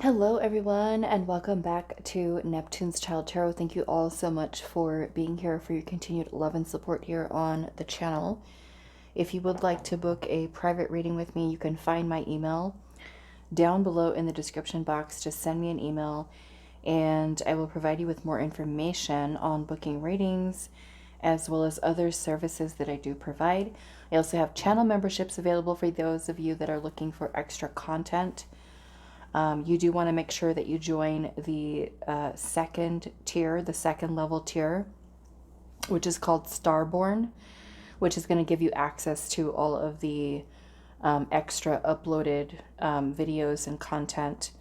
Hello everyone and welcome back to Neptune's Child Tarot. Thank you all so much for being here, for your continued love and support here on the channel. If you would like to book a private reading with me, you can find my email down below in the description box. Just send me an email and I will provide you with more information on booking readings as well as other services that I do provide. I also have channel memberships available for those of you that are looking for extra content. You do want to make sure that you join the second tier, the second level tier, which is called Starborn, which is going to give you access to all of the extra uploaded videos and content,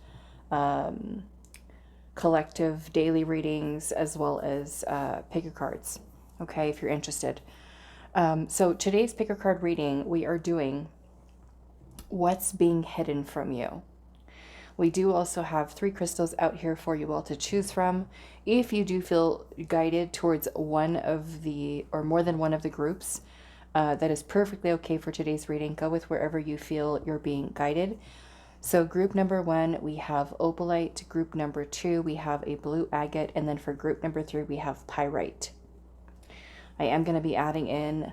collective daily readings, as well as picker cards, okay, if you're interested. So today's picker card reading, we are doing what's being hidden from you. We do also have 3 crystals out here for you all to choose from. If you do feel guided towards one of the, or more than one of the groups, that is perfectly okay for today's reading. Go with wherever you feel you're being guided. So group number 1, we have Opalite. Group number 2, we have a blue agate. And then for group number 3, we have Pyrite. I am going to be adding in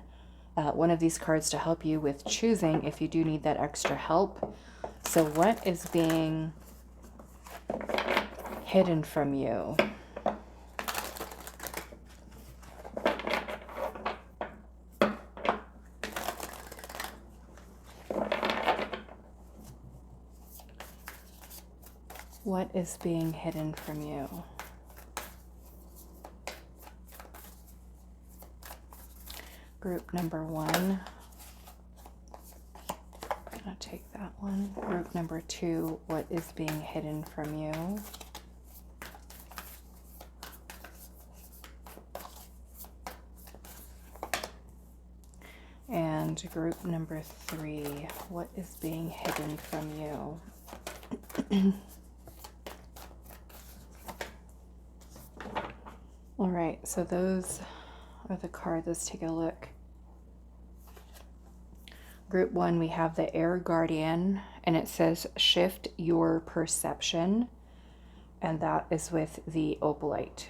one of these cards to help you with choosing if you do need that extra help. So what is being hidden from you? What is being hidden from you? Group number 1. I'll take that one. Group number 2, what is being hidden from you? And group number 3, what is being hidden from you? All right, so those are the cards. Let's take a look. Group 1, we have the Air Guardian, and it says shift your perception, and that is with the Opalite.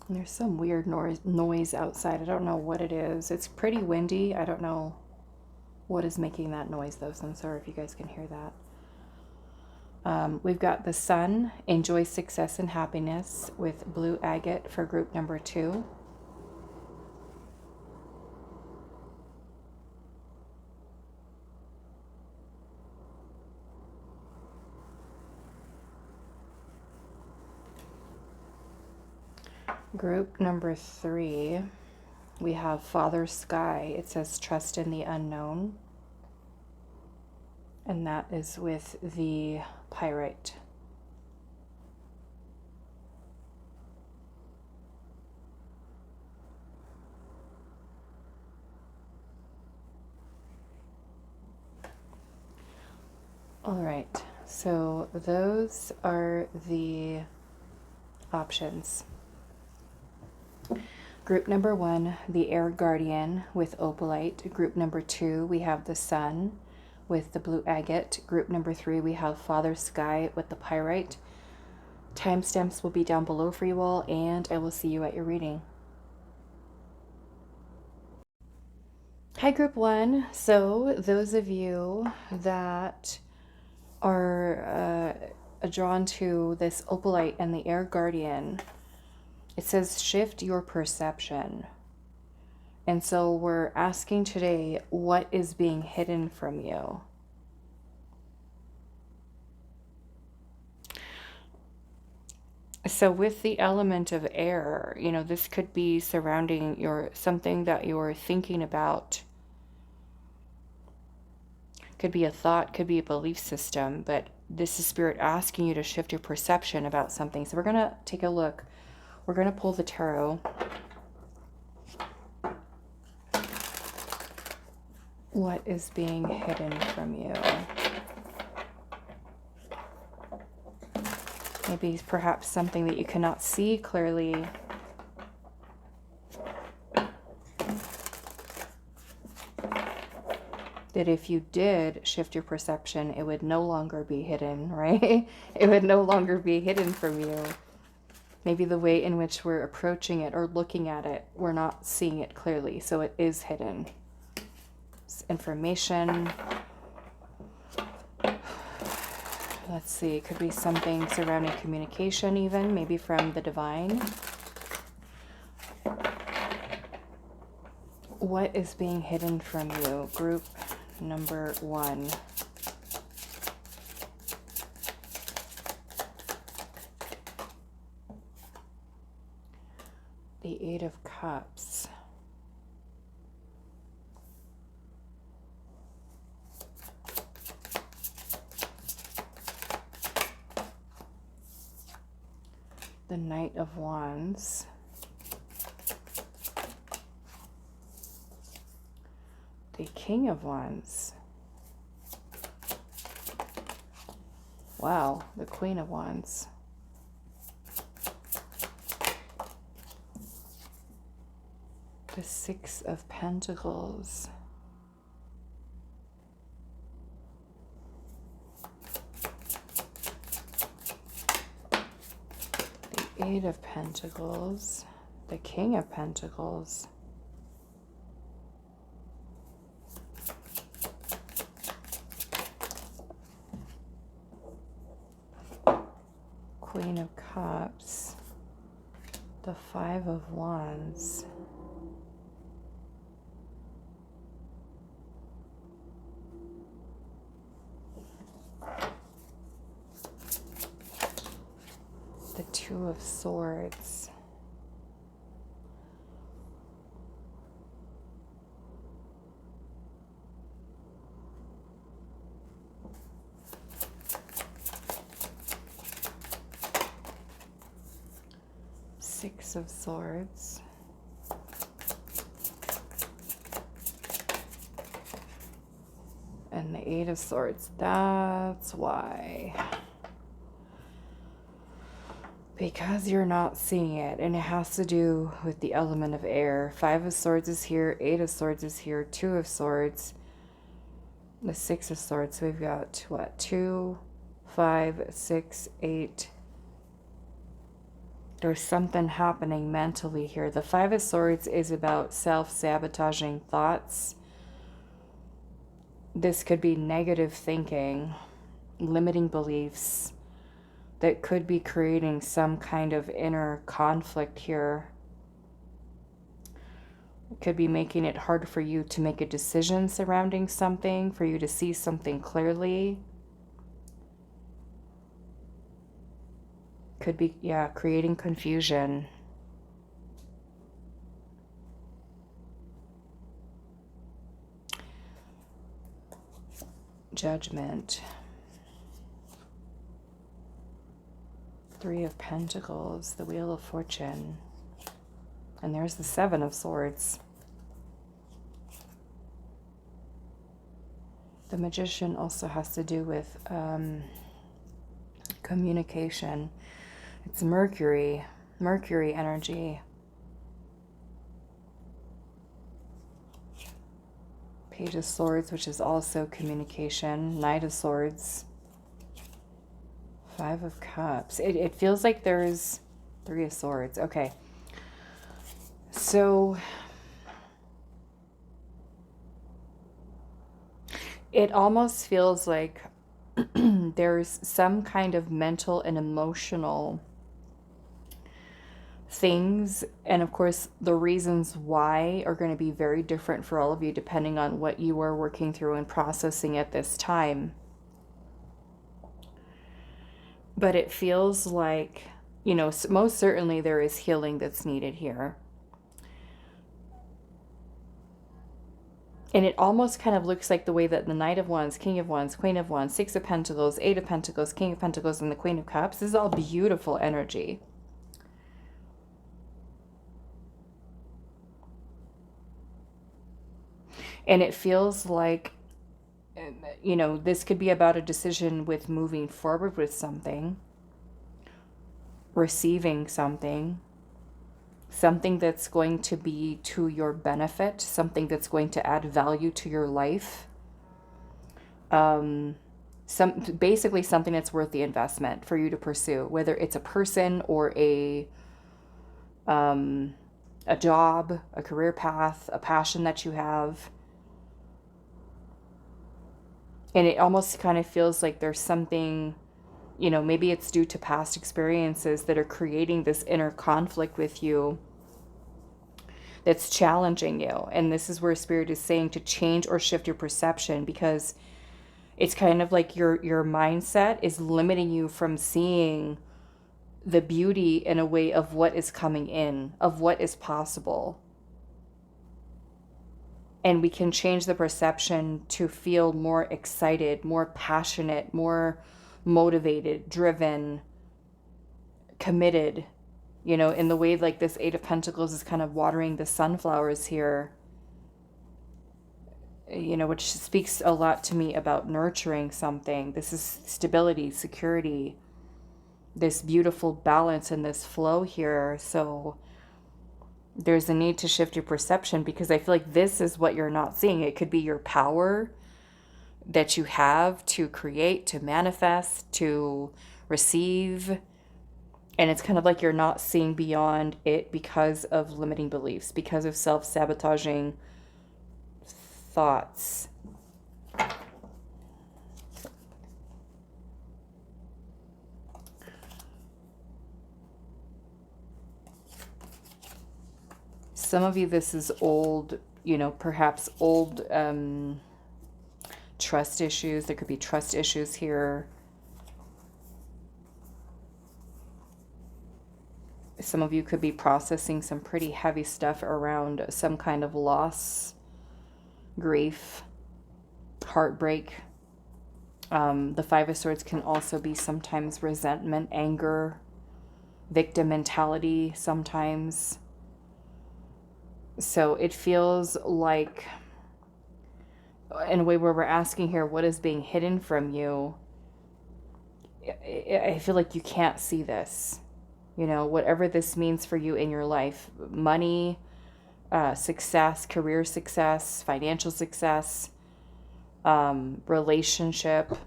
And there's some weird noise outside. I don't know what it is. It's pretty windy. I don't know what is making that noise though, so I'm sorry if you guys can hear that. We've got the Sun, enjoy success and happiness, with blue agate for group number 2. Group number 3, we have Father Sky. It says trust in the unknown. And that is with the Pyrite. All right, so those are the options. Group number 1, the Air Guardian with Opalite. Group number 2, we have the Sun with the blue agate. Group number 3, we have Father Sky with the Pyrite. Timestamps will be down below for you all, and I will see you at your reading. Hi, Group 1. So those of you that are drawn to this Opalite and the Air Guardian, it says shift your perception. And so we're asking today, what is being hidden from you? So with the element of air, you know, this could be surrounding something that you're thinking about. Could be a thought, could be a belief system, but this is Spirit asking you to shift your perception about something. So we're going to take a look. We're going to pull the tarot. What is being hidden from you? Maybe perhaps something that you cannot see clearly. that if you did shift your perception, it would no longer be hidden, right? It would no longer be hidden from you. Maybe the way in which we're approaching it or looking at it, we're not seeing it clearly, so it is hidden. It's information. Let's see, it could be something surrounding communication even, maybe from the divine. What is being hidden from you? Group number 1. The 8 of Cups. The Knight of Wands. The King of Wands. Wow, the Queen of Wands. The 6 of Pentacles. The 8 of Pentacles. The King of Pentacles. Queen of Cups. The 5 of Wands. The 2 of Swords. Six of Swords. And the 8 of Swords. That's why. Because you're not seeing it, and it has to do with the element of air. 5 of Swords is here, 8 of Swords is here, 2 of Swords, the 6 of Swords. So we've got what? 2, 5, 6, 8. There's something happening mentally here. The 5 of Swords is about self-sabotaging thoughts. This could be negative thinking, limiting beliefs that could be creating some kind of inner conflict here. It could be making it hard for you to make a decision surrounding something, for you to see something clearly. Could be, yeah, creating confusion. Judgment. 3 of Pentacles, the Wheel of Fortune. And there's the 7 of Swords. The Magician also has to do with communication. It's Mercury energy. Page of Swords, which is also communication. Knight of Swords. 5 of Cups. It feels like there's 3 of Swords. Okay. So it almost feels like there's some kind of mental and emotional things, and of course the reasons why are going to be very different for all of you depending on what you are working through and processing at this time. But it feels like, you know, most certainly there is healing that's needed here. And it almost kind of looks like the way that the Knight of Wands, King of Wands, Queen of Wands, 6 of Pentacles, 8 of Pentacles, King of Pentacles, and the Queen of Cups. This is all beautiful energy. And it feels like, you know, this could be about a decision with moving forward with something, receiving something that's going to be to your benefit, something that's going to add value to your life. basically something that's worth the investment for you to pursue, whether it's a person or a job, a career path, a passion that you have. And it almost kind of feels like there's something, maybe it's due to past experiences that are creating this inner conflict with you that's challenging you. And this is where Spirit is saying to change or shift your perception, because it's kind of like your mindset is limiting you from seeing the beauty in a way of what is coming in, of what is possible. And we can change the perception to feel more excited, more passionate, more motivated, driven, committed, in the way like this Eight of Pentacles is kind of watering the sunflowers here, which speaks a lot to me about nurturing something. This is stability, security, this beautiful balance and this flow here. So there's a need to shift your perception, because I feel like this is what you're not seeing. It could be your power that you have to create, to manifest, to receive. And it's kind of like you're not seeing beyond it because of limiting beliefs, because of self-sabotaging thoughts. Some of you, this is old, perhaps old trust issues. There could be trust issues here. Some of you could be processing some pretty heavy stuff around some kind of loss, grief, heartbreak. The Five of Swords can also be sometimes resentment, anger, victim mentality sometimes. So it feels like, in a way where we're asking here, what is being hidden from you? I feel like you can't see this. Whatever this means for you in your life, money, success, career success, financial success, relationship.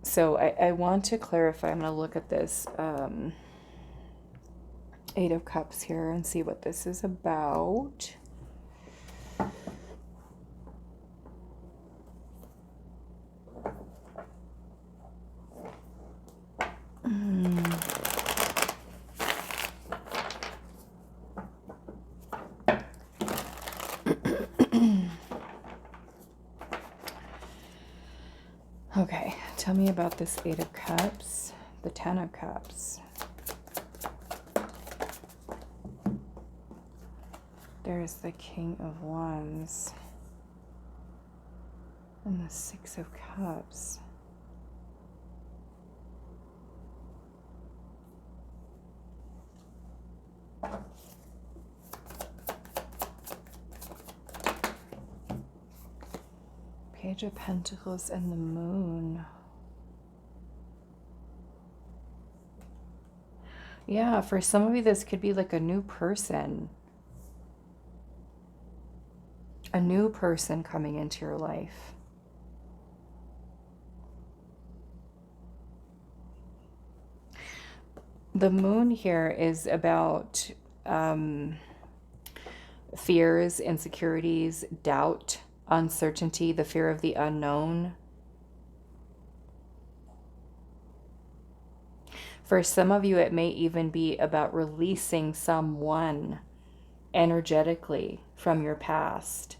So I want to clarify. I'm going to look at this Eight of Cups here and see what this is about. Okay, tell me about this Eight of Cups, the Ten of Cups. There's the King of Wands and the Six of Cups. Page of Pentacles and the Moon. Yeah, for some of you, this could be like a new person. A new person coming into your life. The Moon here is about fears, insecurities, doubt, uncertainty, the fear of the unknown. For some of you, it may even be about releasing someone energetically from your past.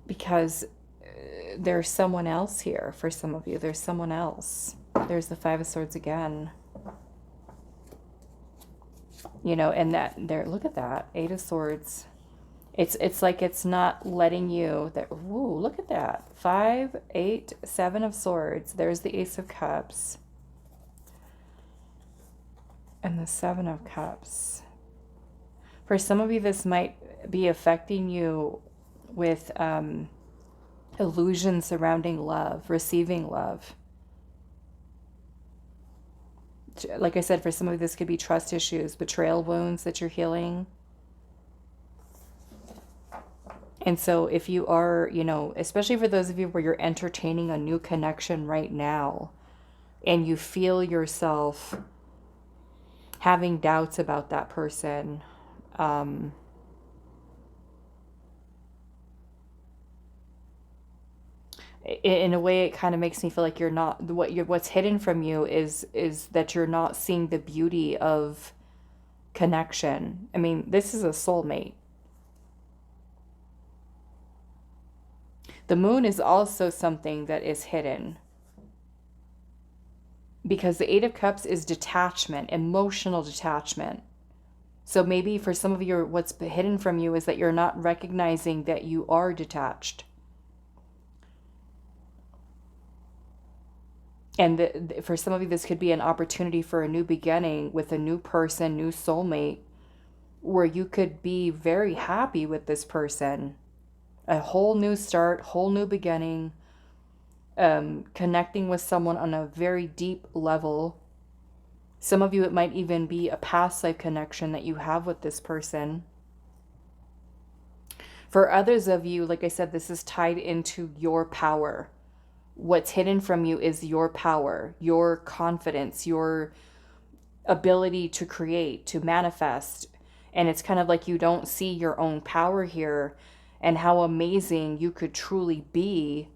Because there's someone else here. For some of you, there's someone else. There's the Five of Swords again. And that there, look at that, Eight of Swords. It's like it's not letting you, that, ooh, look at that. 5, 8, 7 of Swords. There's the Ace of Cups. And the Seven of Cups. For some of you, this might be affecting you with illusions surrounding love, receiving love. Like I said, for some of you, this could be trust issues, betrayal wounds that you're healing. And so if you are, you know, especially for those of you where you're entertaining a new connection right now, and you feel yourself having doubts about that person, in a way, it kind of makes me feel like you're not, what's hidden from you is that you're not seeing the beauty of connection. I mean, this is a soulmate. The moon is also something that is hidden, because the Eight of Cups is detachment, emotional detachment. So maybe for some of you, what's hidden from you is that you're not recognizing that you are detached. And for some of you, this could be an opportunity for a new beginning with a new person, new soulmate, where you could be very happy with this person. A whole new start, whole new beginning, connecting with someone on a very deep level. Some of you, it might even be a past life connection that you have with this person. For others of you, like I said, this is tied into your power. What's hidden from you is your power, your confidence, your ability to create, to manifest. And it's kind of like you don't see your own power here and how amazing you could truly be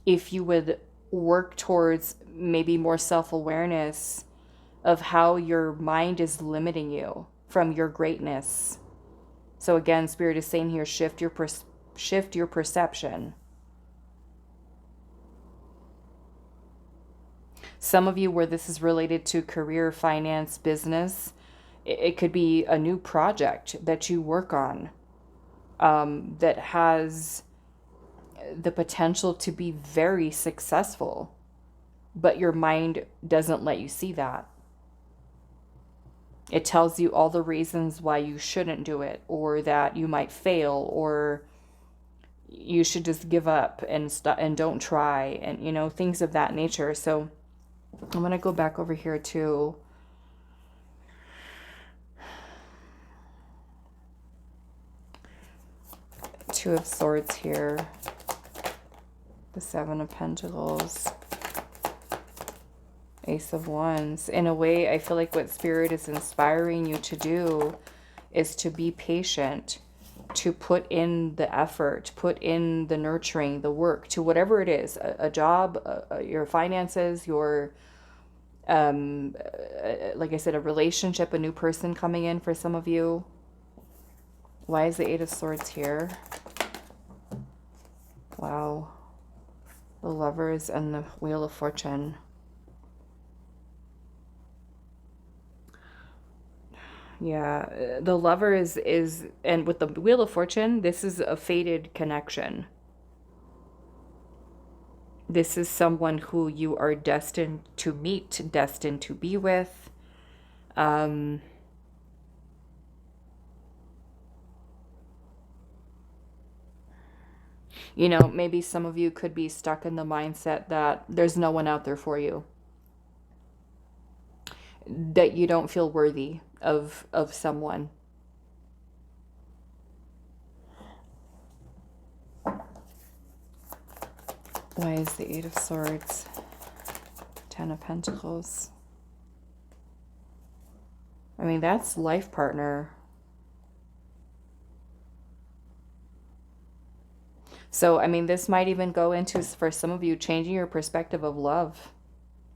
if you would work towards maybe more self-awareness of how your mind is limiting you from your greatness. So again, Spirit is saying here, shift your perception. Some of you where this is related to career, finance, business, it could be a new project that you work on that has the potential to be very successful, but your mind doesn't let you see that. It tells you all the reasons why you shouldn't do it, or that you might fail, or you should just give up and don't try, and you know, things of that nature. So I'm going to go back over here to Two of Swords here, the Seven of Pentacles, Ace of Wands. In a way, I feel like what Spirit is inspiring you to do is to be patient, to put in the effort, put in the nurturing, the work, to whatever it is, a job, your finances, your like I said, a relationship, a new person coming in for some of you. Why is the Eight of Swords here? Wow. The Lovers and the Wheel of Fortune. Yeah, the Lovers is, and with the Wheel of Fortune, this is a fated connection. This is someone who you are destined to meet, destined to be with. You know, maybe some of you could be stuck in the mindset that there's no one out there for you, that you don't feel worthy of someone. Why is the Eight of Swords? Ten of Pentacles. I mean, that's life partner. So, I mean, this might even go into, for some of you, changing your perspective of love,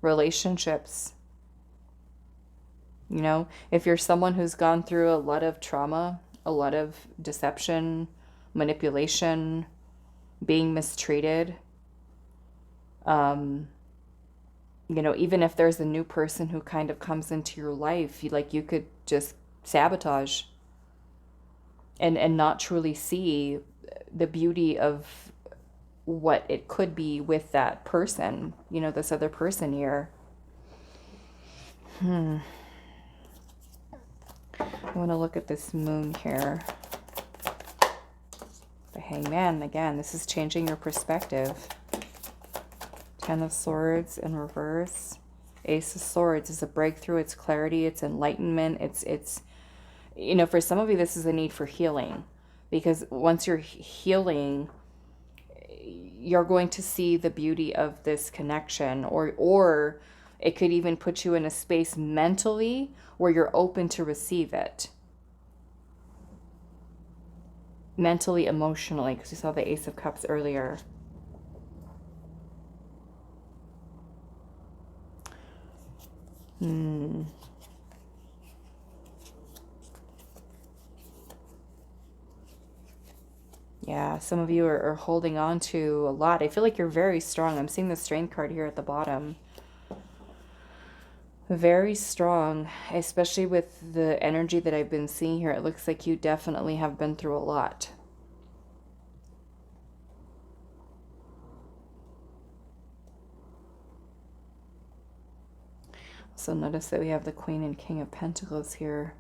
relationships. You know, if you're someone who's gone through a lot of trauma, a lot of deception, manipulation, being mistreated, you know, even if there's a new person who kind of comes into your life, you could just sabotage and not truly see the beauty of what it could be with that person, you know, this other person here. I want to look at this moon here. The Hangman, again, this is changing your perspective. Ten of Swords in reverse. Ace of Swords is a breakthrough, it's clarity, it's enlightenment, it's you know, for some of you, this is a need for healing. Because once you're healing, you're going to see the beauty of this connection, or it could even put you in a space mentally where you're open to receive it. Mentally, emotionally, because we saw the Ace of Cups earlier. Yeah, some of you are holding on to a lot. I feel like you're very strong. I'm seeing the Strength card here at the bottom. Very strong, especially with the energy that I've been seeing here. It looks like you definitely have been through a lot. So notice that we have the Queen and King of Pentacles here.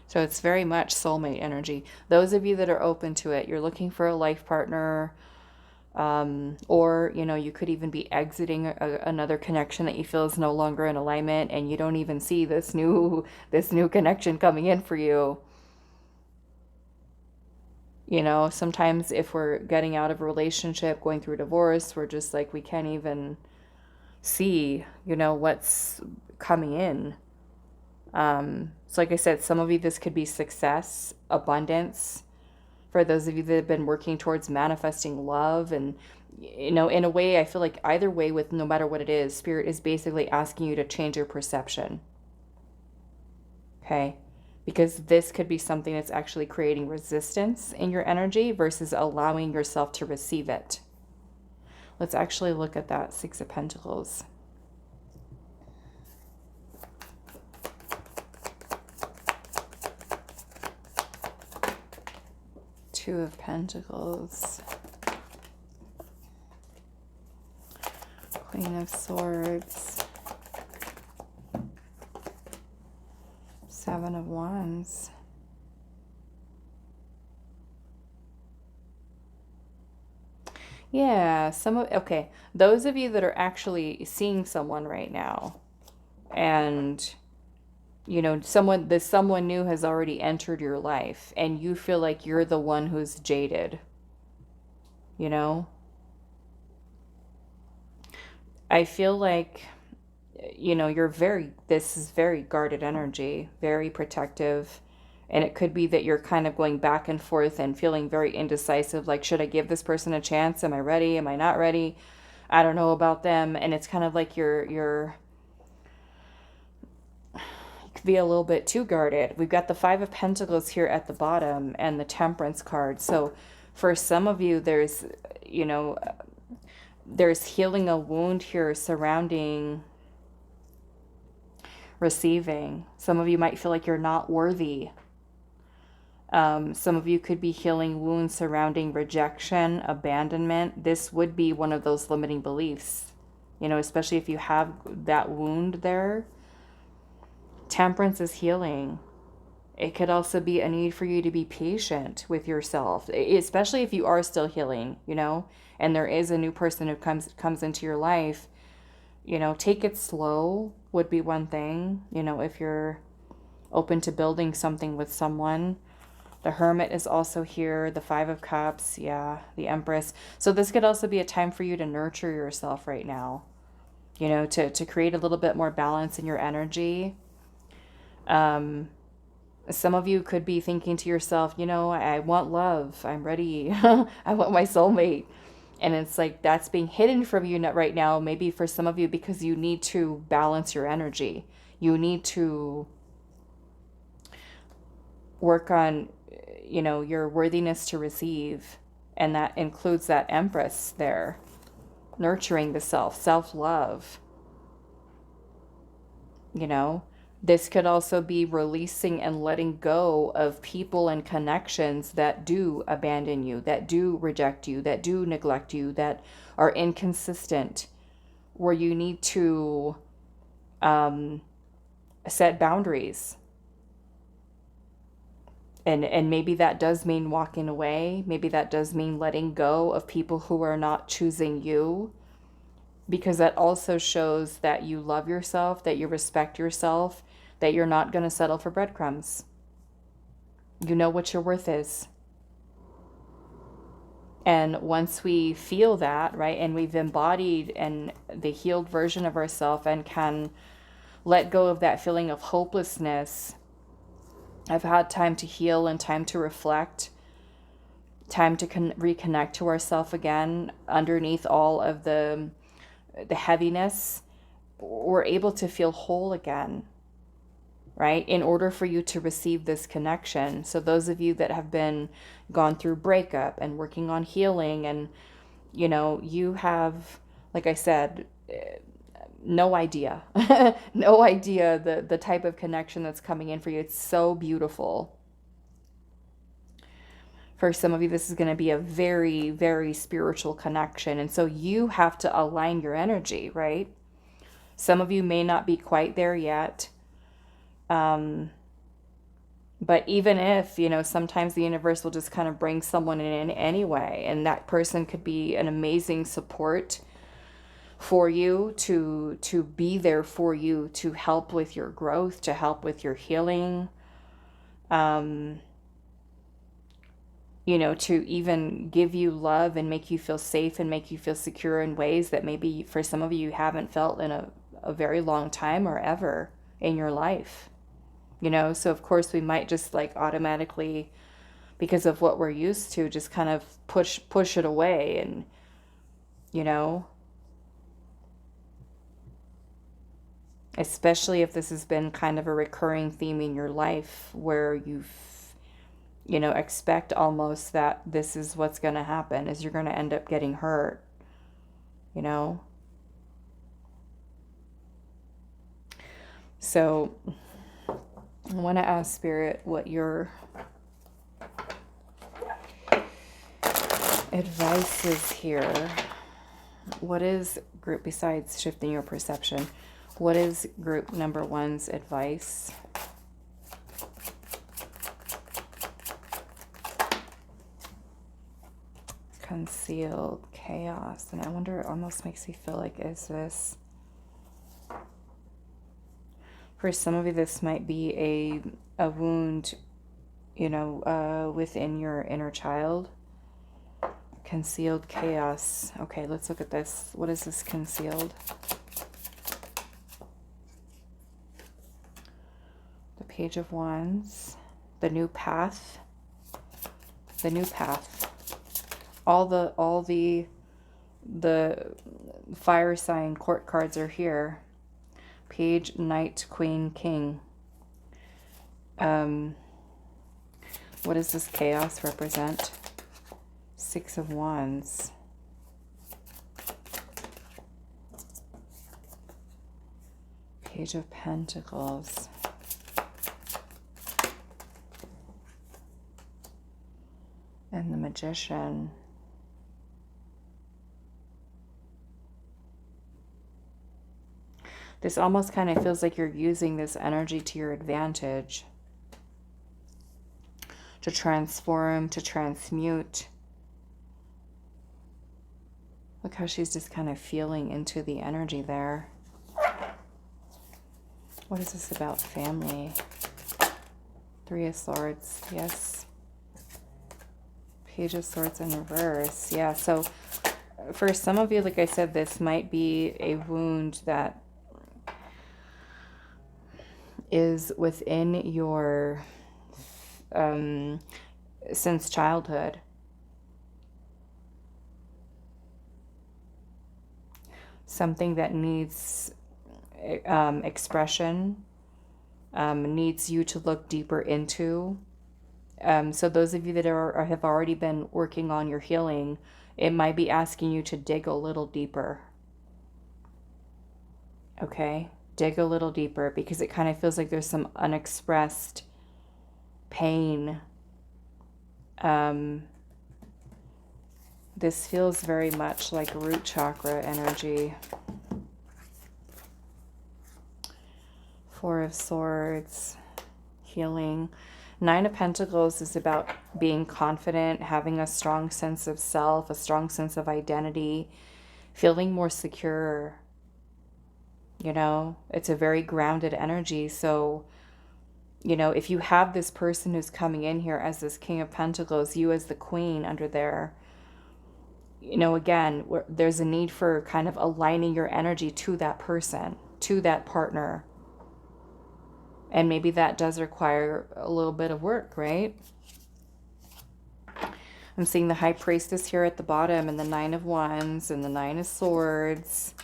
So it's very much soulmate energy. Those of you that are open to it, you're looking for a life partner, or, you know, you could even be exiting another connection that you feel is no longer in alignment, and you don't even see this new connection coming in for you. You know, sometimes if we're getting out of a relationship, going through a divorce, we're just like, we can't even see, you know, what's coming in. So like I said, some of you, this could be success, abundance. For those of you that have been working towards manifesting love, and, you know, in a way, I feel like either way, with no matter what it is, Spirit is basically asking you to change your perception. Okay? Because this could be something that's actually creating resistance in your energy versus allowing yourself to receive it. Let's actually look at that Six of Pentacles. Two of Pentacles. Queen of Swords. Seven of Wands. Yeah, okay, those of you that are actually seeing someone right now, and, you know, someone new has already entered your life, and you feel like you're the one who's jaded, you know? I feel like, you know, this is very guarded energy, very protective. And it could be that you're kind of going back and forth and feeling very indecisive. Like, should I give this person a chance? Am I ready? Am I not ready? I don't know about them. And it's kind of like you could be a little bit too guarded. We've got the Five of Pentacles here at the bottom and the Temperance card. So for some of you, there's, you know, there's healing a wound here surrounding receiving. Some of you might feel like you're not worthy. Some of you could be healing wounds surrounding rejection, abandonment. This would be one of those limiting beliefs, you know, especially if you have that wound there. Temperance is healing. It could also be a need for you to be patient with yourself, especially if you are still healing, you know, and there is a new person who comes into your life. You know, take it slow would be one thing, you know, if you're open to building something with someone. The Hermit is also here. The Five of Cups. Yeah, the Empress. So this could also be a time for you to nurture yourself right now. You know, to create a little bit more balance in your energy. Some of you could be thinking to yourself, you know, I want love. I'm ready. I want my soulmate. And it's like that's being hidden from you right now. Maybe for some of you because you need to balance your energy. You need to work on, you know, your worthiness to receive, and that includes that Empress there, nurturing the self-love. You know, this could also be releasing and letting go of people and connections that do abandon you, that do reject you, that do neglect you, that are inconsistent, where you need to set boundaries. And maybe that does mean walking away. Maybe that does mean letting go of people who are not choosing you. because that also shows that you love yourself, that you respect yourself, that you're not going to settle for breadcrumbs. You know what your worth is. And once we feel that, right, and we've embodied and the healed version of ourselves and can let go of that feeling of hopelessness, I've had time to heal and time to reflect, time to reconnect to ourselves again underneath all of the heaviness. We're able to feel whole again, right? In order for you to receive this connection. So those of you that have been gone through breakup and working on healing, and you have, like I said, no idea, no idea the type of connection that's coming in for you. It's so beautiful. For some of you, this is going to be a very, very spiritual connection. And so you have to align your energy, right? Some of you may not be quite there yet. But even if, sometimes the universe will just kind of bring someone in anyway, and that person could be an amazing support for you, to be there for you, to help with your growth, to help with your healing, to even give you love and make you feel safe and make you feel secure in ways that maybe for some of you haven't felt in a very long time or ever in your life. So of course we might just like automatically, because of what we're used to, just kind of push it away. And, especially if this has been kind of a recurring theme in your life where you've, expect almost that this is what's going to happen, is you're going to end up getting hurt, So I want to ask Spirit what your advice is here. What is group, besides shifting your perception, what is group number 1's advice? Concealed chaos. And I wonder, it almost makes me feel like, is this... For some of you, this might be a wound, within your inner child. Concealed chaos. Okay, let's look at this. What is this concealed? The Page of Wands. The new path. The new path. All the fire sign court cards are here. Page, Knight, Queen, King. What does this chaos represent? 6 of Wands. Page of Pentacles. And the Magician. This almost kind of feels like you're using this energy to your advantage. To transform, to transmute. Look how she's just kind of feeling into the energy there. What is this about family? 3 of Swords, yes. Page of Swords in reverse. Yeah, so for some of you, like I said, this might be a wound that is within your, since childhood. Something that needs expression, needs you to look deeper into. So those of you that have already been working on your healing, it might be asking you to dig a little deeper. Okay? Dig a little deeper, because it kind of feels like there's some unexpressed pain. This feels very much like root chakra energy. 4 of Swords, healing. 9 of Pentacles is about being confident, having a strong sense of self, a strong sense of identity, feeling more secure. You know, it's a very grounded energy. So, you know, if you have this person who's coming in here as this King of Pentacles, you as the Queen under there, you know, again, there's a need for kind of aligning your energy to that person, to that partner. And maybe that does require a little bit of work, right? I'm seeing the High Priestess here at the bottom, and the Nine of Wands, and the Nine of Swords,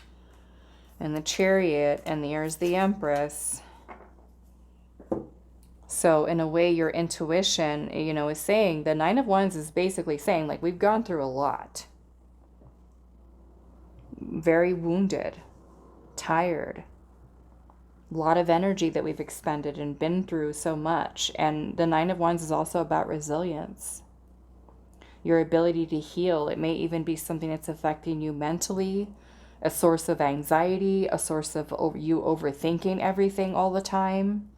and the Chariot, and there's the Empress. So in a way, your intuition, you know, is saying, the Nine of Wands is basically saying, like, we've gone through a lot. Very wounded, tired. A lot of energy that we've expended and been through so much. And the Nine of Wands is also about resilience. Your ability to heal. It may even be something that's affecting you mentally, a source of anxiety, a source of you overthinking everything all the time,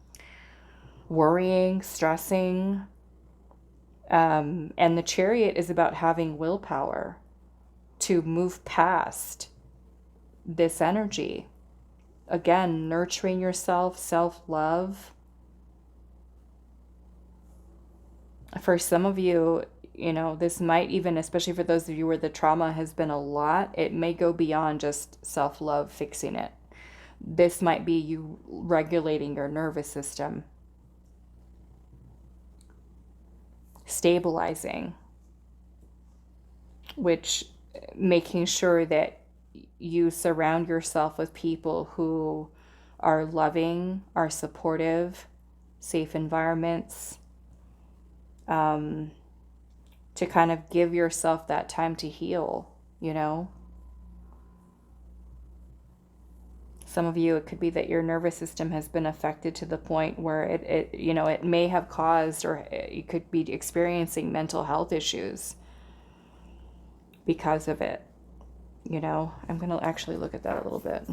worrying, stressing. And the Chariot is about having willpower to move past this energy. Again, nurturing yourself, self-love. For some of you, you know, this might even, especially for those of you where the trauma has been a lot, it may go beyond just self-love fixing it. This might be you regulating your nervous system, stabilizing, which making sure that you surround yourself with people who are loving, are supportive, safe environments, to kind of give yourself that time to heal, you know. Some of you, it could be that your nervous system has been affected to the point where it you know, it may have caused, or you could be experiencing mental health issues because of it, you know. I'm going to actually look at that a little bit.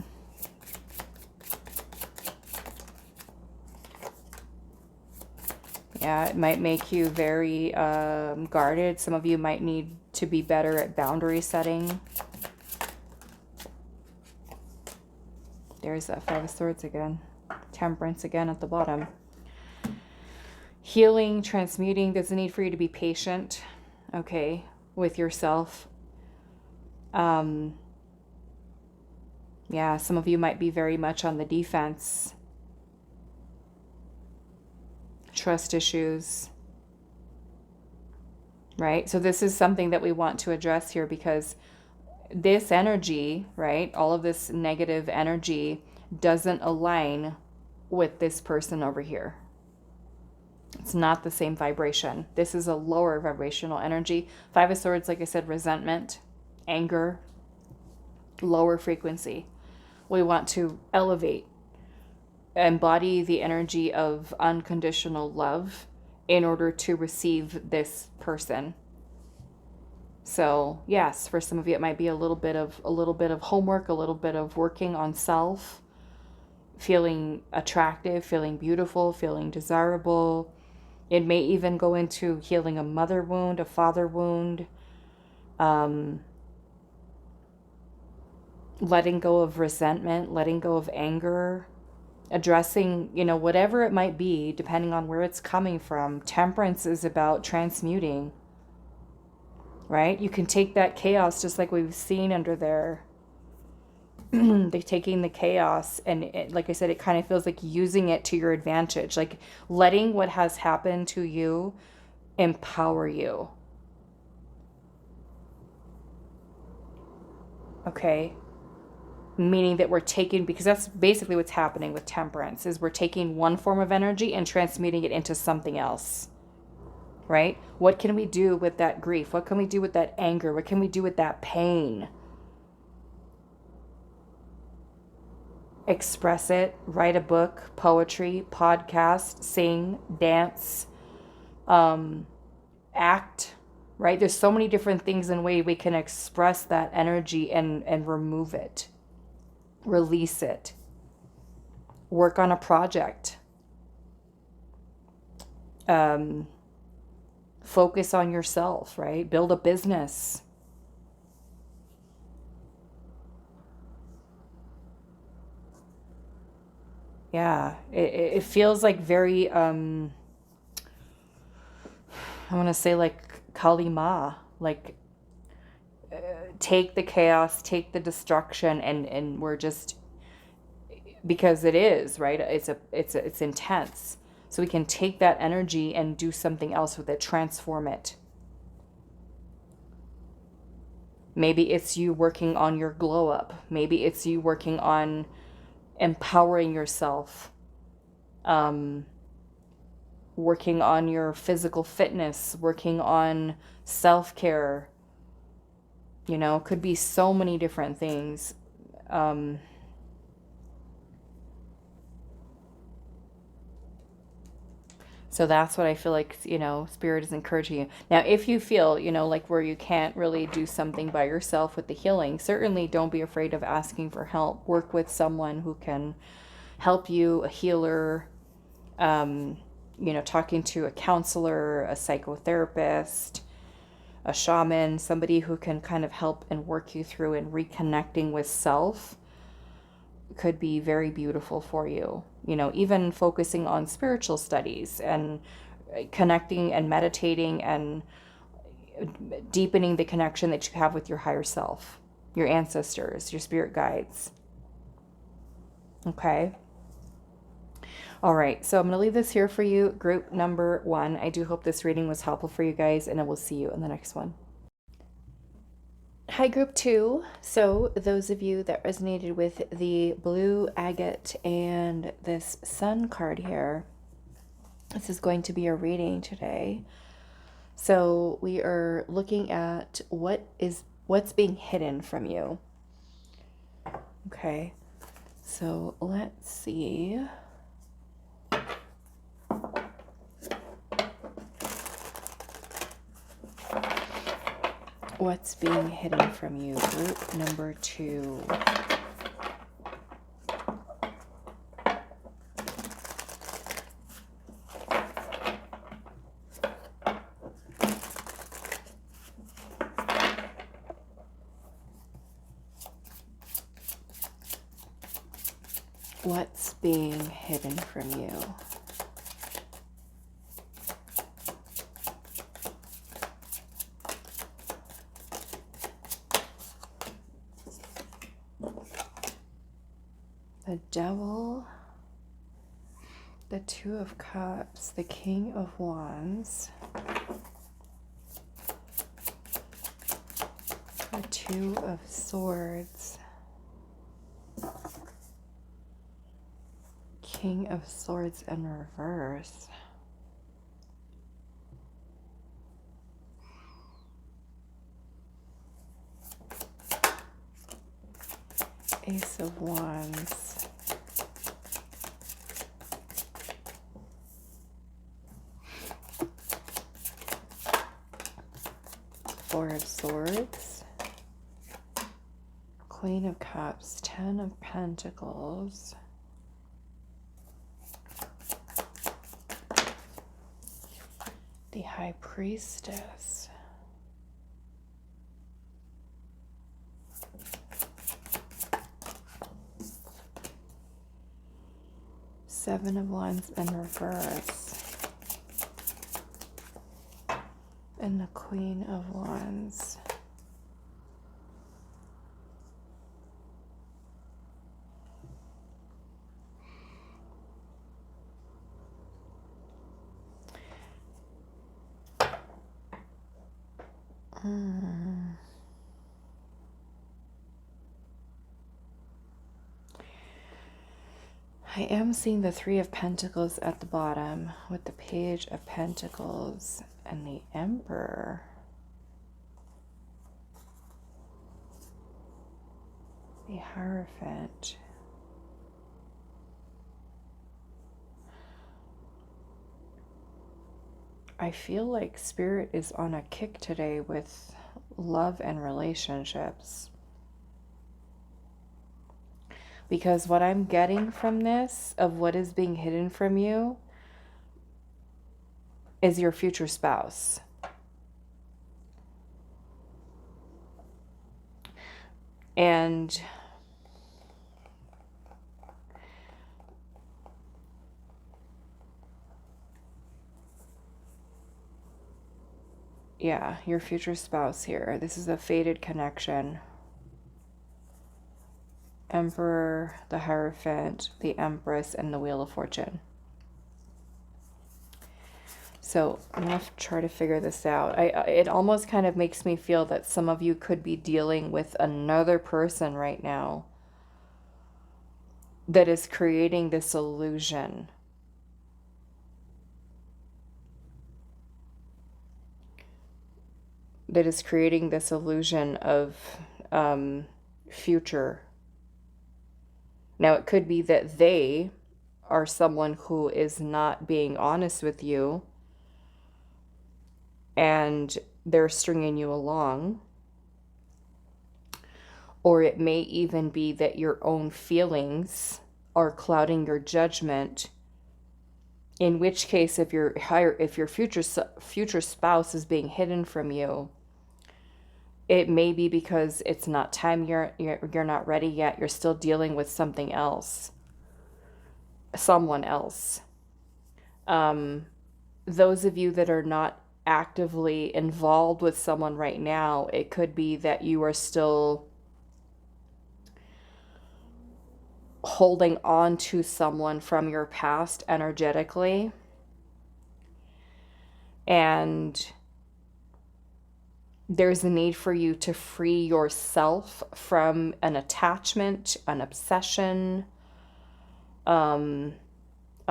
Yeah, it might make you very guarded. Some of you might need to be better at boundary setting. There's that Five of Swords again. Temperance again at the bottom. Healing, transmuting. There's a need for you to be patient, okay, with yourself. Yeah, some of you might be very much on the defense. Trust issues, right? So this is something that we want to address here, because this energy, right, all of this negative energy doesn't align with this person over here. It's not the same vibration. This is a lower vibrational energy. Five of Swords, like I said, resentment, anger, lower frequency. We want to elevate, embody the energy of unconditional love in order to receive this person. So yes, for some of you it might be a little bit of homework, a little bit of working on self, feeling attractive, feeling beautiful, feeling desirable. It may even go into healing a mother wound, a father wound, letting go of resentment, letting go of anger, addressing, you know, whatever it might be, depending on where it's coming from. Temperance is about transmuting, right? You can take that chaos, just like we've seen under there. They're taking the chaos, and it, like I said, it kind of feels like using it to your advantage, like letting what has happened to you empower you. Okay? Meaning that we're taking, because that's basically what's happening with temperance, is we're taking one form of energy and transmuting it into something else. Right? What can we do with that grief? What can we do with that anger? What can we do with that pain? Express it, write a book, poetry, podcast, sing, dance, act, right? There's so many different things and ways we can express that energy and remove it, release it, work on a project, focus on yourself, right? Build a business. Yeah, it feels like very, I want to say like Kali Ma, like take the chaos, take the destruction, and we're just, because it is, right? It's intense. So we can take that energy and do something else with it, transform it. Maybe it's you working on your glow up. Maybe it's you working on empowering yourself. Working on your physical fitness, working on self-care. You know, could be so many different things. So that's what I feel like, you know, Spirit is encouraging you. Now, if you feel, you know, like where you can't really do something by yourself with the healing, certainly don't be afraid of asking for help. Work with someone who can help you, a healer, you know, talking to a counselor, a psychotherapist, a shaman, somebody who can kind of help and work you through and reconnecting with self could be very beautiful for you. You know, even focusing on spiritual studies and connecting and meditating and deepening the connection that you have with your higher self, your ancestors, your spirit guides. Okay. All right, so I'm going to leave this here for you, group number 1. I do hope this reading was helpful for you guys, and I will see you in the next one. Hi, group 2. So those of you that resonated with the blue agate and this sun card here, this is going to be a reading today. So we are looking at what's being hidden from you. Okay, so let's see. What's being hidden from you, group number 2. What's being hidden from you? The Devil, the Two of Cups, the King of Wands, the Two of Swords, King of Swords in reverse, Ace of Wands, Four of Swords, Queen of Cups, Ten of Pentacles, the High Priestess, Seven of Wands in reverse, and the Queen of Wands. I am seeing the Three of Pentacles at the bottom with the Page of Pentacles and the Emperor. The Hierophant. I feel like Spirit is on a kick today with love and relationships. Because what I'm getting from this, of what is being hidden from you, is your future spouse. And Yeah, your future spouse here. This is a fated connection. Emperor, the Hierophant, the Empress, and the Wheel of Fortune. So I'm going to try to figure this out. It almost kind of makes me feel that some of you could be dealing with another person right now that is creating this illusion. That is creating this illusion of future. Now, it could be that they are someone who is not being honest with you and they're stringing you along. Or it may even be that your own feelings are clouding your judgment. In which case, if your future spouse is being hidden from you, it may be because it's not time, you're not ready yet. You're still dealing with something else, someone else. Those of you that are not actively involved with someone right now, it could be that you are still holding on to someone from your past energetically. And there's a need for you to free yourself from an attachment, an obsession, a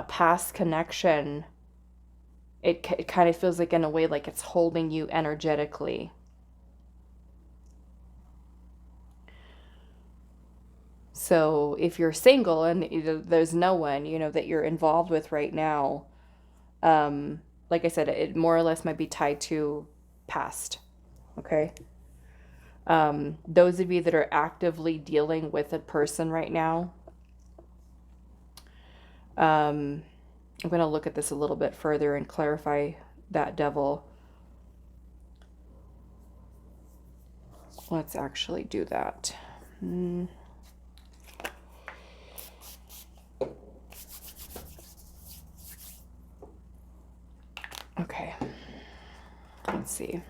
past connection. It kind of feels like, in a way, like it's holding you energetically. So if you're single and there's no one, that you're involved with right now, like I said, it more or less might be tied to past. Okay. Those of you that are actively dealing with a person right now, I'm going to look at this a little bit further and clarify that devil. Let's actually do that. Okay. Let's see.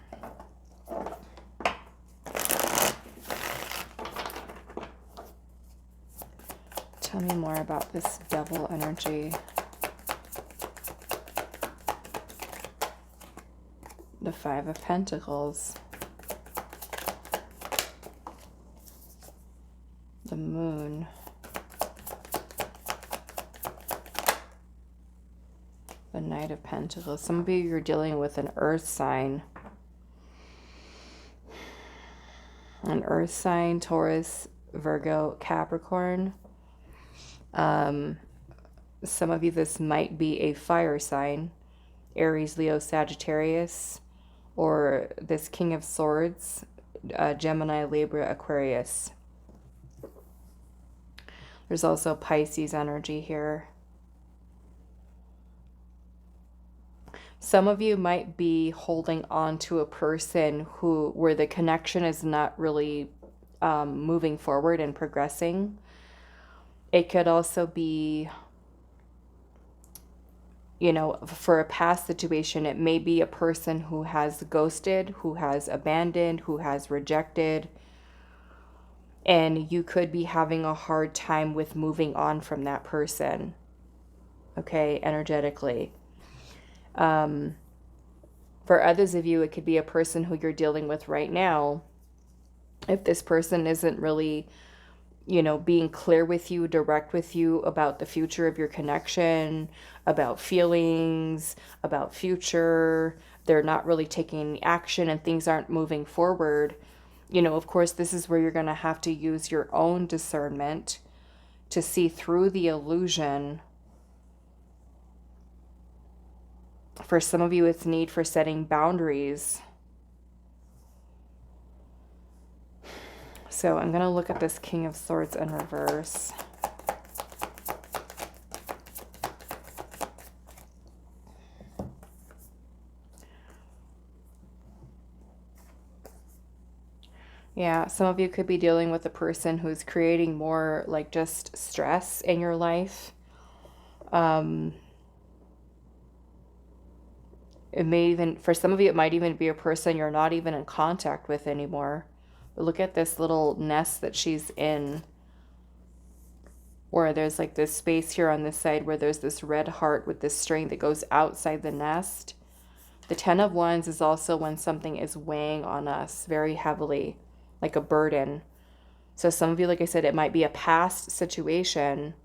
Tell me more about this devil energy. The Five of Pentacles. The Moon. The Knight of Pentacles. Some of you, you're dealing with an earth sign. An earth sign, Taurus, Virgo, Capricorn. Some of you, this might be a fire sign. Aries, Leo, Sagittarius. Or this King of Swords, Gemini, Libra, Aquarius. There's also Pisces energy here. Some of you might be holding on to a person where the connection is not really moving forward and progressing. It could also be, for a past situation, it may be a person who has ghosted, who has abandoned, who has rejected. And you could be having a hard time with moving on from that person. Okay, energetically. For others of you, it could be a person who you're dealing with right now. If this person isn't really, being clear with you, direct with you about the future of your connection, about feelings, about future, they're not really taking action and things aren't moving forward. Of course, this is where you're going to have to use your own discernment to see through the illusion. For some of you, it's need for setting boundaries. So I'm going to look at this King of Swords in reverse. Yeah, some of you could be dealing with a person who's creating more like just stress in your life. It may even, for some of you, it might even be a person you're not even in contact with anymore. But look at this little nest that she's in, where there's like this space here on this side where there's this red heart with this string that goes outside the nest. The 10 of Wands is also when something is weighing on us very heavily, like a burden. So some of you, like I said, it might be a past situation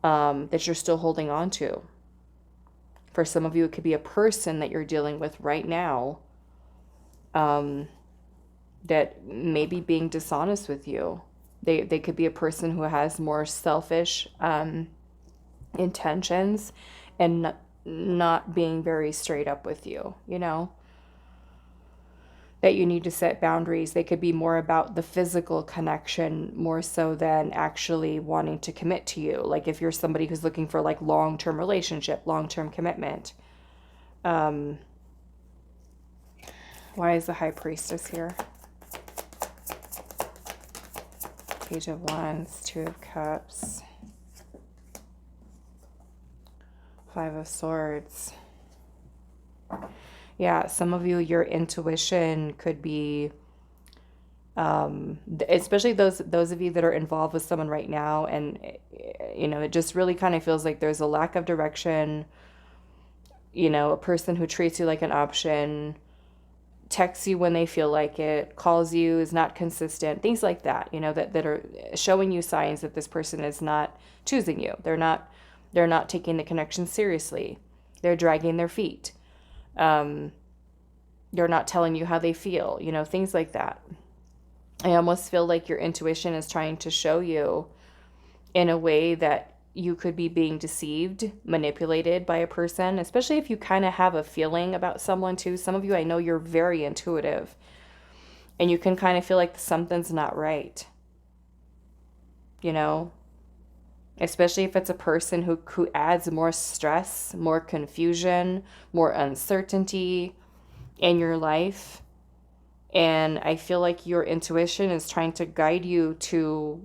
that you're still holding on to. For some of you, it could be a person that you're dealing with right now that may be being dishonest with you. They could be a person who has more selfish intentions and not being very straight up with you, you know? That you need to set boundaries. They could be more about the physical connection more so than actually wanting to commit to you. Like if you're somebody who's looking for like long-term relationship, long-term commitment. Why is the High Priestess here? Page of Wands, Two of Cups, Five of Swords. Yeah, some of you, your intuition could be, especially those of you that are involved with someone right now, and you know, it just really kind of feels like there's a lack of direction. You know, a person who treats you like an option, texts you when they feel like it, calls you, is not consistent, things like that, you know, that are showing you signs that this person is not choosing you. They're not taking the connection seriously. They're dragging their feet. They're not telling you how they feel, you know, things like that. I almost feel like your intuition is trying to show you in a way that you could be being deceived, manipulated by a person, especially if you kind of have a feeling about someone too. Some of you, I know you're very intuitive and you can kind of feel like something's not right, you know, especially if it's a person who adds more stress, more confusion, more uncertainty in your life. And I feel like your intuition is trying to guide you to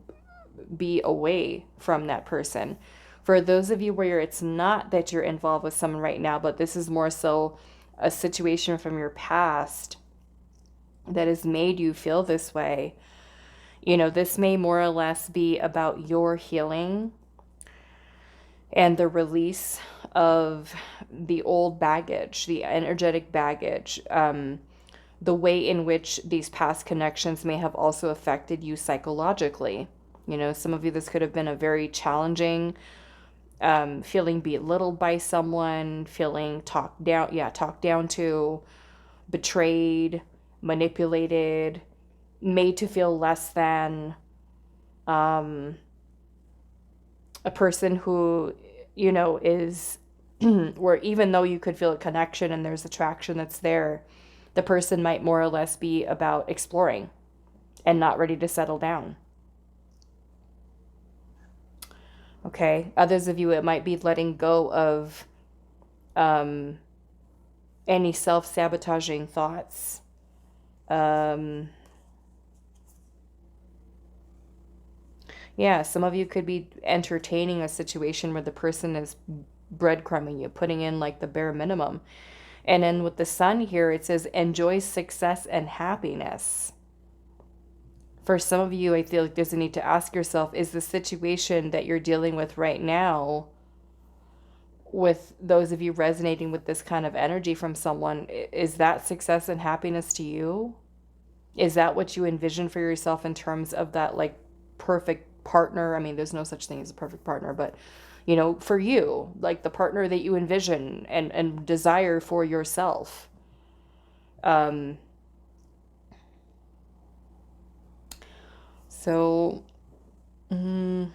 be away from that person. For those of you where it's not that you're involved with someone right now, but this is more so a situation from your past that has made you feel this way, you know, this may more or less be about your healing and the release of the old baggage, the energetic baggage, the way in which these past connections may have also affected you psychologically. You know, some of you, this could have been a very challenging, feeling belittled by someone, feeling talked down to, betrayed, manipulated, made to feel less than, a person who, you know, is where even though you could feel a connection and there's attraction that's there, the person might more or less be about exploring and not ready to settle down. Okay, others of you, it might be letting go of any self-sabotaging thoughts. Yeah, some of you could be entertaining a situation where the person is breadcrumbing you, putting in like the bare minimum. And then with the Sun here, it says enjoy success and happiness. For some of you, I feel like there's a need to ask yourself, is the situation that you're dealing with right now, with those of you resonating with this kind of energy from someone, is that success and happiness to you? Is that what you envision for yourself in terms of that like perfect partner? I mean, there's no such thing as a perfect partner, but you know, for you, like the partner that you envision and desire for yourself. So, I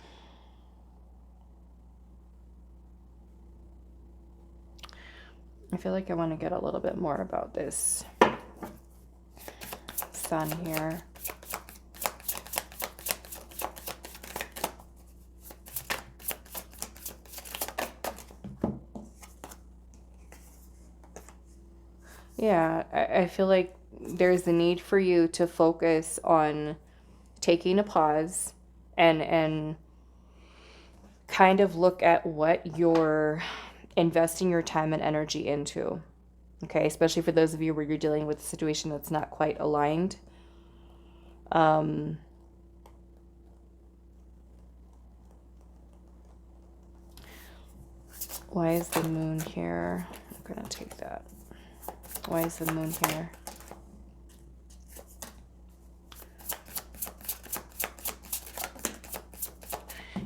feel like I want to get a little bit more about this Sun here. Yeah, I feel like there's a need for you to focus on taking a pause and kind of look at what you're investing your time and energy into. Okay, especially for those of you where you're dealing with a situation that's not quite aligned. Why is the moon here? I'm going to take that. Why is the moon here?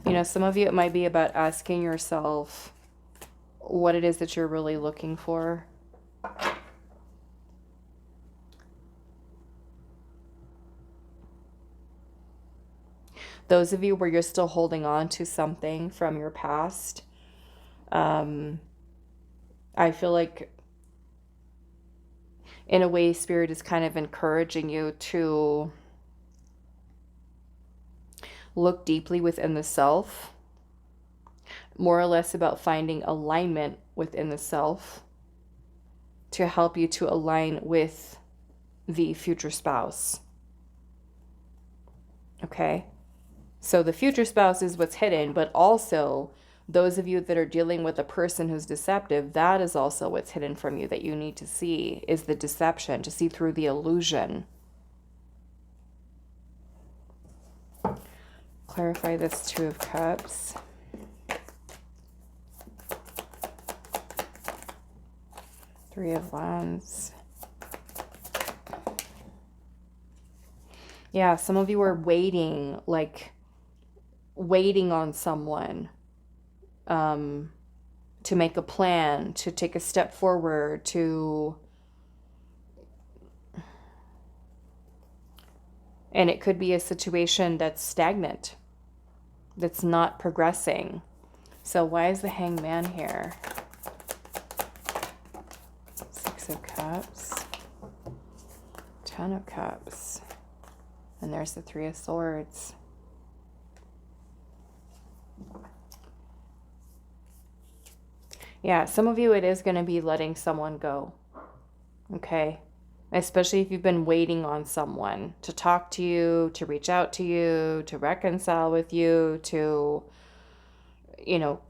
You know, some of you, it might be about asking yourself what it is that you're really looking for. Those of you where you're still holding on to something from your past, I feel like in a way, Spirit is kind of encouraging you to look deeply within the self, more or less about finding alignment within the self to help you to align with the future spouse. Okay? So the future spouse is what's hidden, but also those of you that are dealing with a person who's deceptive, that is also what's hidden from you that you need to see, is the deception, to see through the illusion. Clarify this Two of Cups. Three of Wands. Yeah, some of you are waiting, like waiting on someone to make a plan, to take a step forward, and it could be a situation that's stagnant, that's not progressing. So why is the Hanged Man here? Six of Cups, Ten of Cups, and there's the Three of Swords. Yeah, some of you, it is going to be letting someone go, okay? Especially if you've been waiting on someone to talk to you, to reach out to you, to reconcile with you, to, you know,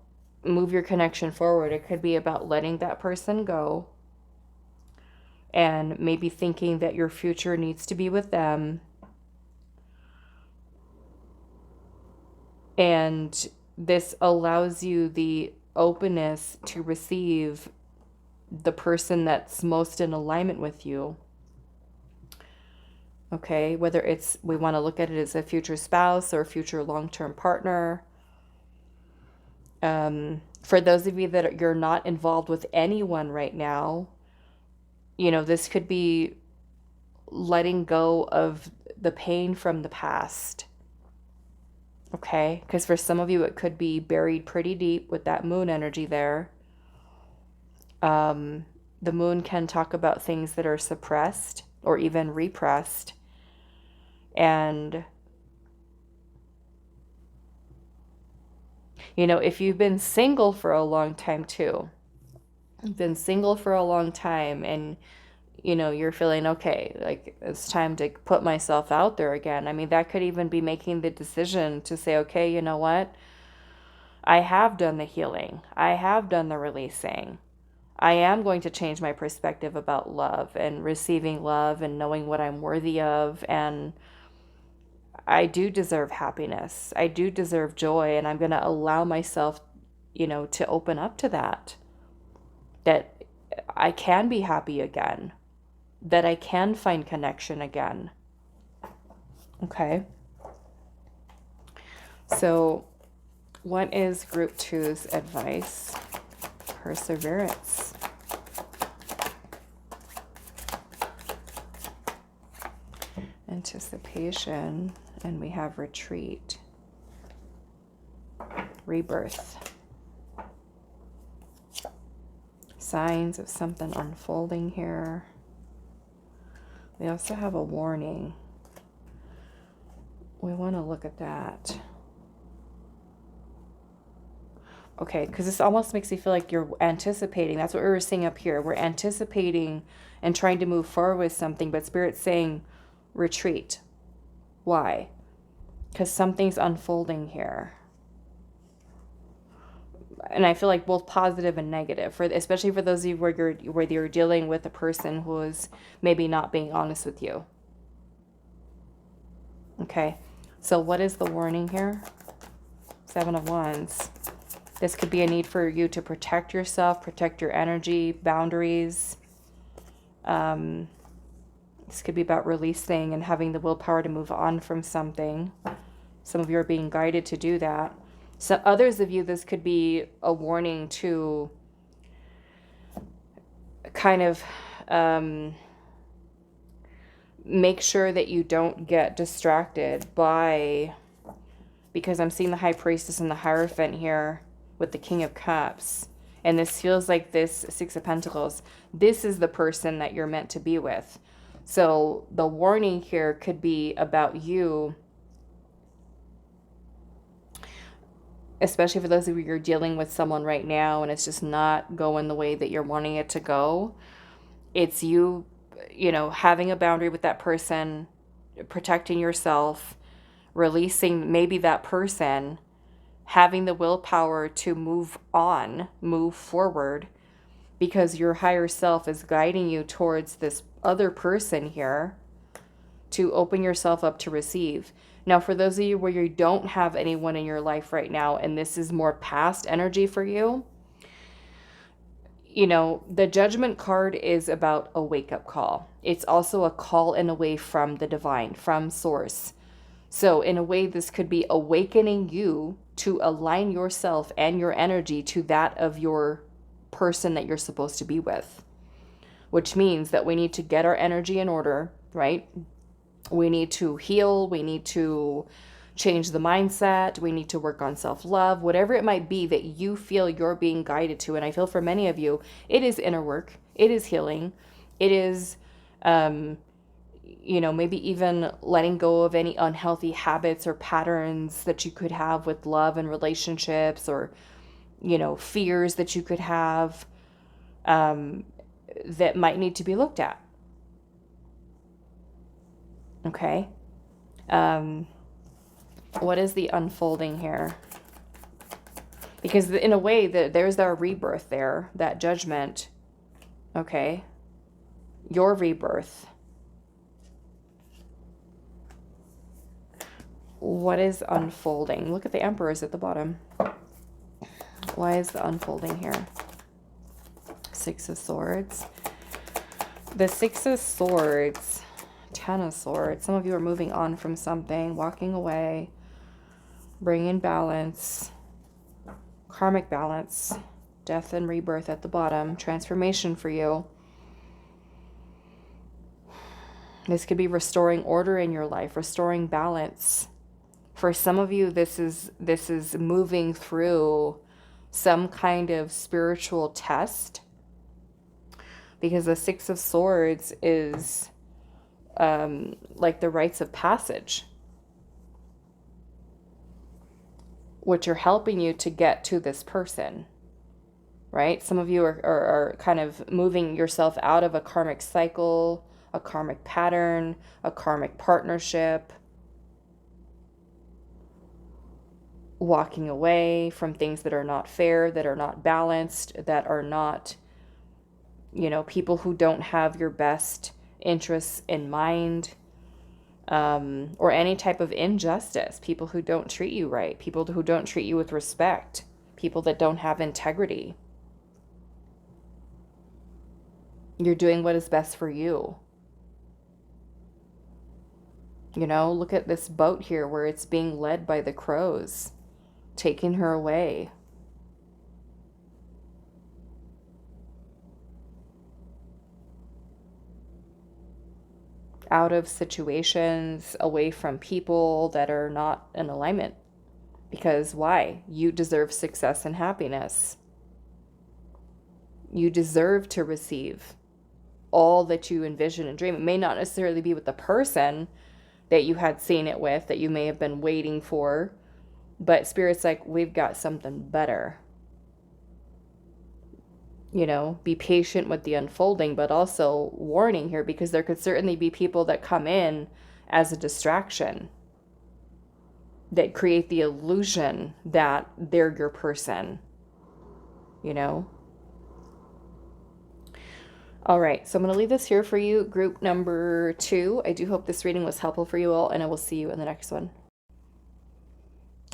move your connection forward. It could be about letting that person go and maybe thinking that your future needs to be with them. And this allows you the openness to receive the person that's most in alignment with you. Okay, whether it's, we want to look at it as a future spouse or a future long-term partner. For those of you that you're not involved with anyone right now, you know, this could be letting go of the pain from the past. Okay, because for some of you, it could be buried pretty deep with that moon energy there. The moon can talk about things that are suppressed or even repressed. And, you know, if you've been single for a long time too, you've been single for a long time and, you know, you're feeling, okay, like it's time to put myself out there again. I mean, that could even be making the decision to say, okay, you know what? I have done the healing. I have done the releasing. I am going to change my perspective about love and receiving love and knowing what I'm worthy of. And I do deserve happiness. I do deserve joy. And I'm going to allow myself, you know, to open up to that. That I can be happy again. That I can find connection again. Okay. So what is Group 2's advice? Perseverance. Anticipation. And we have retreat. Rebirth. Signs of something unfolding here. We also have a warning. We want to look at that. Okay, because this almost makes you feel like you're anticipating. That's what we were seeing up here. We're anticipating and trying to move forward with something, but Spirit's saying retreat. Why? Because something's unfolding here. and I feel like both positive and negative, for especially for those of you where you're dealing with a person who is maybe not being honest with you. Okay, so what is the warning here? 7 of Wands. This could be a need for you to protect yourself, protect your energy, boundaries. This could be about releasing and having the willpower to move on from something. Some of you are being guided to do that. So others of you, this could be a warning to kind of make sure that you don't get distracted by, because I'm seeing the High Priestess and the Hierophant here with the King of Cups. And this feels like this 6 of Pentacles. This is the person that you're meant to be with. So the warning here could be about you, especially for those of you who are dealing with someone right now and it's just not going the way that you're wanting it to go. It's you, having a boundary with that person, protecting yourself, releasing maybe that person, having the willpower to move on, move forward, because your higher self is guiding you towards this other person here to open yourself up to receive. Now, for those of you where you don't have anyone in your life right now, and this is more past energy for you, the Judgment card is about a wake-up call. It's also a call in a way from the divine, from source. So in a way, this could be awakening you to align yourself and your energy to that of your person that you're supposed to be with, which means that we need to get our energy in order, right? We need to heal. We need to change the mindset. We need to work on self-love, whatever it might be that you feel you're being guided to. And I feel for many of you, it is inner work. It is healing. It is, maybe even letting go of any unhealthy habits or patterns that you could have with love and relationships, or, fears that you could have that might need to be looked at. Okay. What is the unfolding here? Because in a way, there's our rebirth there, that Judgment. Okay. Your rebirth. What is unfolding? Look at the Emperors at the bottom. Why is the unfolding here? 6 of Swords. The 6 of Swords, 10 of Swords. Some of you are moving on from something, walking away, bringing balance, karmic balance, death and rebirth at the bottom, transformation for you. This could be restoring order in your life, restoring balance. For some of you, this is moving through some kind of spiritual test, because the 6 of Swords is like the rites of passage, which are helping you to get to this person, right? Some of you are kind of moving yourself out of a karmic cycle, a karmic pattern, a karmic partnership, walking away from things that are not fair, that are not balanced, that are not, people who don't have your best interests in mind, or any type of injustice, people who don't treat you right, people who don't treat you with respect, people that don't have integrity. You're doing what is best for you. Look at this boat here where it's being led by the crows, taking her away. Out of situations, away from people that are not in alignment. Because why? You deserve success and happiness. You deserve to receive all that you envision and dream. It may not necessarily be with the person that you had seen it with, that you may have been waiting for, but Spirit's like, we've got something better. Be patient with the unfolding, but also warning here, because there could certainly be people that come in as a distraction, that create the illusion that they're your person. you know? All right, so I'm going to leave this here for you, group number 2. I do hope this reading was helpful for you all, and I will see you in the next one.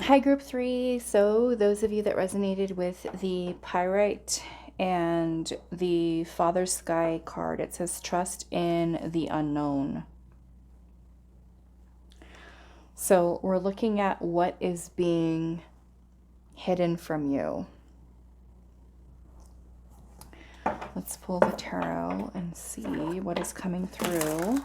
Hi, group 3. So those of you that resonated with the Pyrite and the Father Sky card, it says trust in the unknown. So we're looking at what is being hidden from you. Let's pull the tarot and see what is coming through.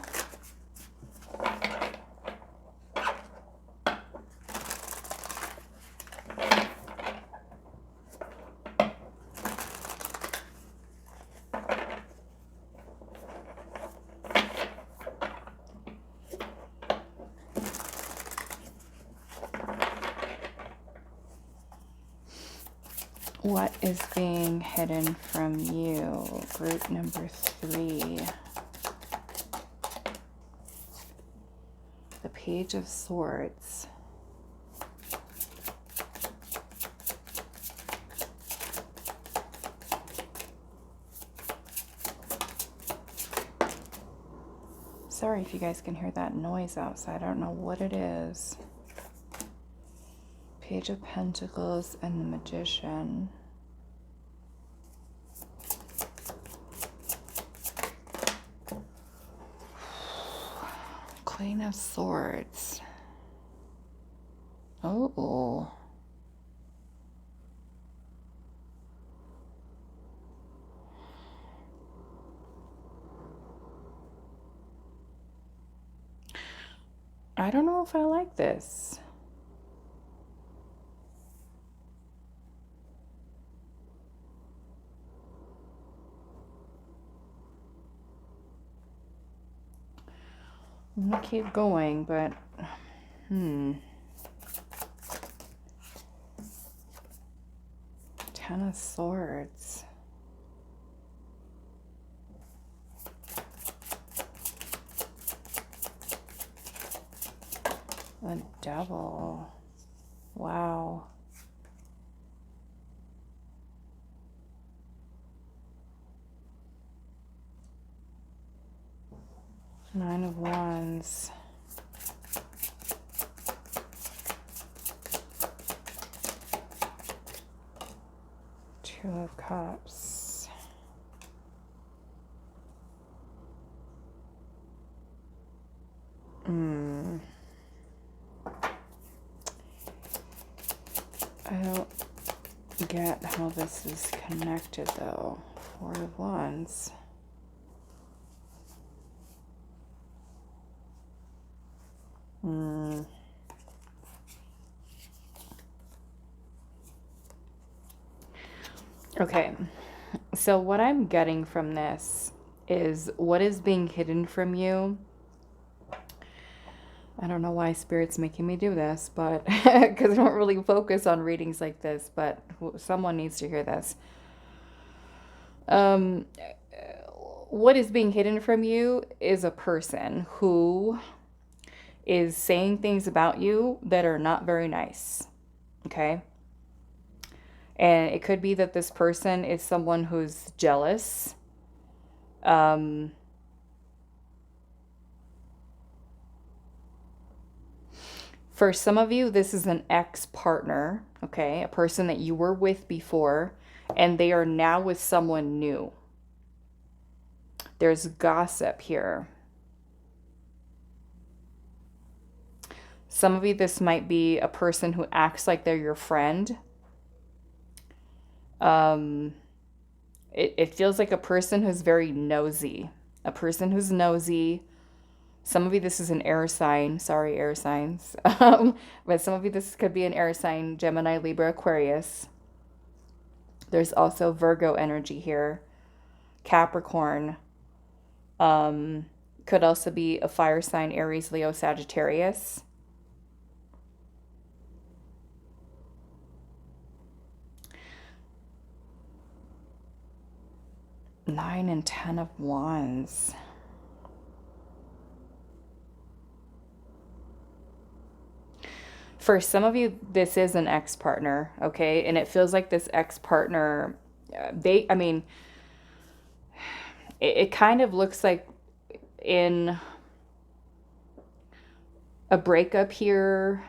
What is being hidden from you? Group number 3. The Page of Swords. Sorry if you guys can hear that noise outside. I don't know what it is. Page of Pentacles and the Magician. Queen of Swords. Oh. I don't know if I like this. I'm gonna keep going, but Ten of Swords. The Devil. Wow. Nine of Wands. Two of Cups. I don't get how this is connected though. Four of Wands. Okay, so what I'm getting from this is what is being hidden from you. I don't know why Spirit's making me do this, but because I don't really focus on readings like this, but someone needs to hear this. What is being hidden from you is a person who is saying things about you that are not very nice, okay? And it could be that this person is someone who's jealous. For some of you, this is an ex-partner, okay? A person that you were with before, and they are now with someone new. There's gossip here. Some of you, this might be a person who acts like they're your friend. It feels like a person who's very nosy. A person who's nosy. Some of you, this is an air sign. Sorry, air signs. But some of you, this could be an air sign. Gemini, Libra, Aquarius. There's also Virgo energy here. Capricorn. Could also be a fire sign. Aries, Leo, Sagittarius. Nine and 10 of Wands. For some of you, this is an ex-partner, okay? And it feels like this ex-partner I mean, it kind of looks like in a breakup here,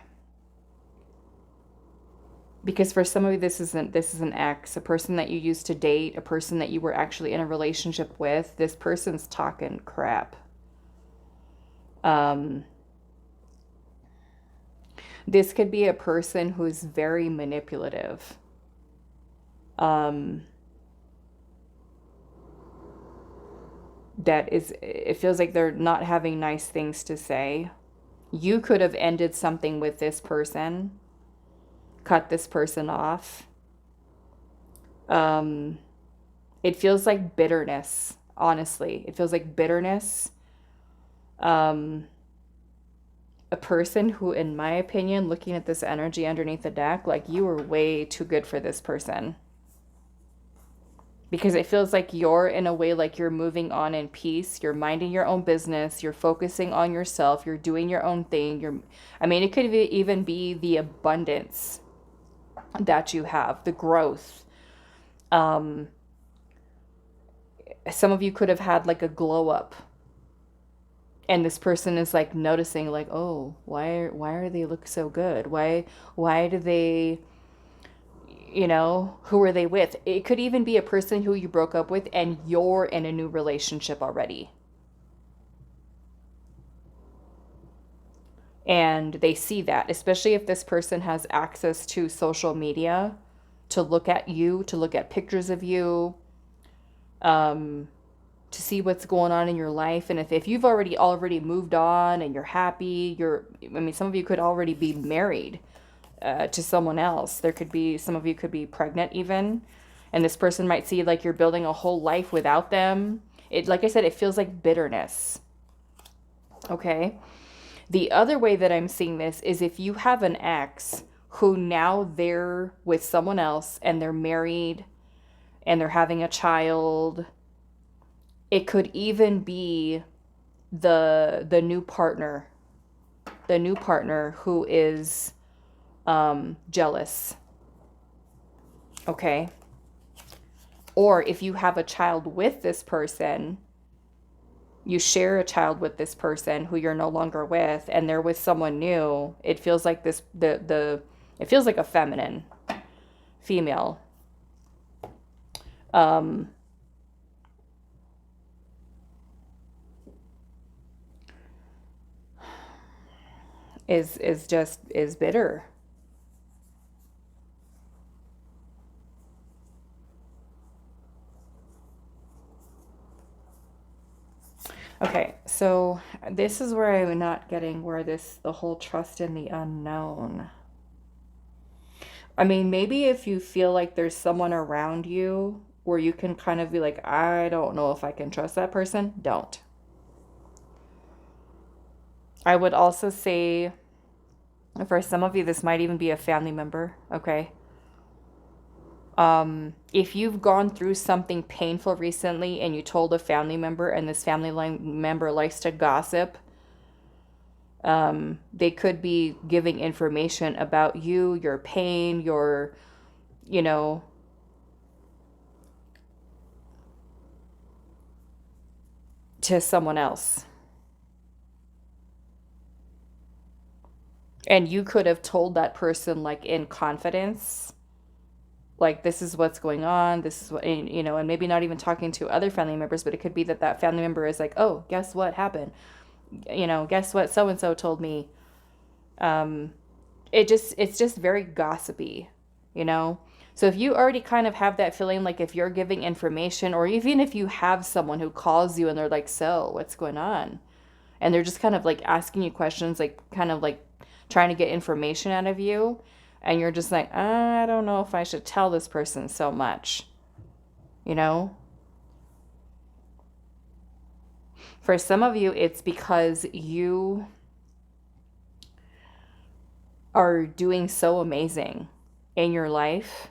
because for some of you this is an ex, a person that you used to date, a person that you were actually in a relationship with. This person's talking crap. This could be a person who's very manipulative. It feels like they're not having nice things to say. You could have ended something with this person, cut this person off. It feels like bitterness, honestly. It feels like bitterness. A person who, in my opinion, looking at this energy underneath the deck, like, you were way too good for this person. Because it feels like you're, in a way, like you're moving on in peace. You're minding your own business. You're focusing on yourself. You're doing your own thing. I mean, it could even be the abundance that you have, the growth. Some of you could have had like a glow up. And this person is like noticing, like, oh, why are they look so good? Why do they, who are they with? It could even be a person who you broke up with and you're in a new relationship already. And they see that, especially if this person has access to social media to look at you, to look at pictures of you, to see what's going on in your life. And if you've already moved on and you're happy, some of you could already be married to someone else. Some of you could be pregnant even. And this person might see like you're building a whole life without them. Like I said, it feels like bitterness. Okay. The other way that I'm seeing this is if you have an ex who now they're with someone else and they're married and they're having a child. It could even be the new partner who is jealous. Okay. Or if you have a child with this person, you share a child with this person who you're no longer with, and they're with someone new. It feels like it feels like a feminine female. Is bitter. Okay, so this is where I'm not getting the whole trust in the unknown. I mean, maybe if you feel like there's someone around you where you can kind of be like, I don't know if I can trust that person, don't. I would also say, for some of you, this might even be a family member, okay? If you've gone through something painful recently and you told a family member and this member likes to gossip, they could be giving information about you, your pain, to someone else. And you could have told that person, like, in confidence, like, this is what's going on, this is what, and maybe not even talking to other family members, but it could be that family member is like, oh, guess what happened? Guess what so-and-so told me. It's just very gossipy, So if you already kind of have that feeling, like if you're giving information, or even if you have someone who calls you and they're like, so what's going on? And they're just kind of like asking you questions, like kind of like trying to get information out of you. And you're just like, I don't know if I should tell this person so much, For some of you, it's because you are doing so amazing in your life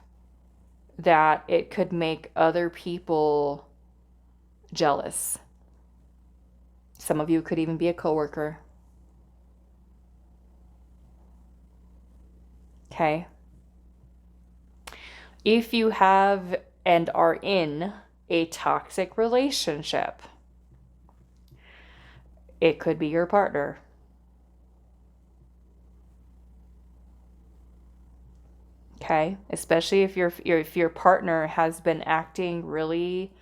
that it could make other people jealous. Some of you could even be a coworker. Okay. If you have and are in a toxic relationship. It could be your partner. Okay, especially if your partner has been acting really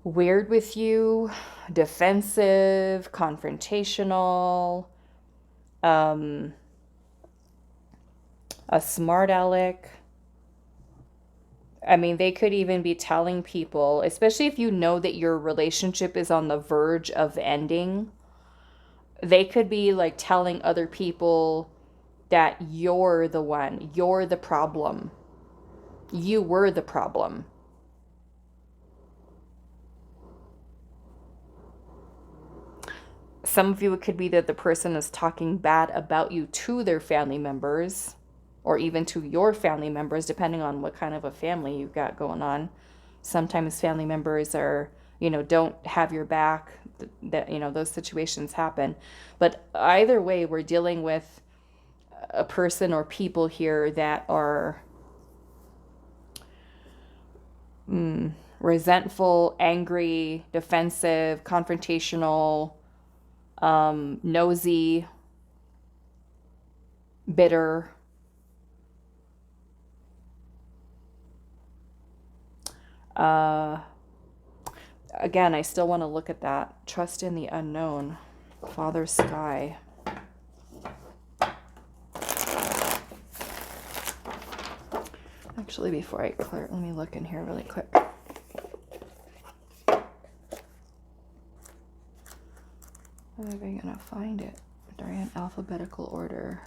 weird with you, defensive, confrontational, a smart aleck. I mean, they could even be telling people, especially if you know that your relationship is on the verge of ending, they could be like telling other people that you're the one, you're the problem. You were the problem. Some of you, it could be that the person is talking bad about you to their family members, or even to your family members, depending on what kind of a family you've got going on. Sometimes family members are, don't have your back. That, those situations happen. But either way, we're dealing with a person or people here that are resentful, angry, defensive, confrontational, nosy, bitter. Again, I still want to look at that. Trust in the unknown. Father Sky. Actually, before I clear, let me look in here really quick. How am I going to find it? During an alphabetical order.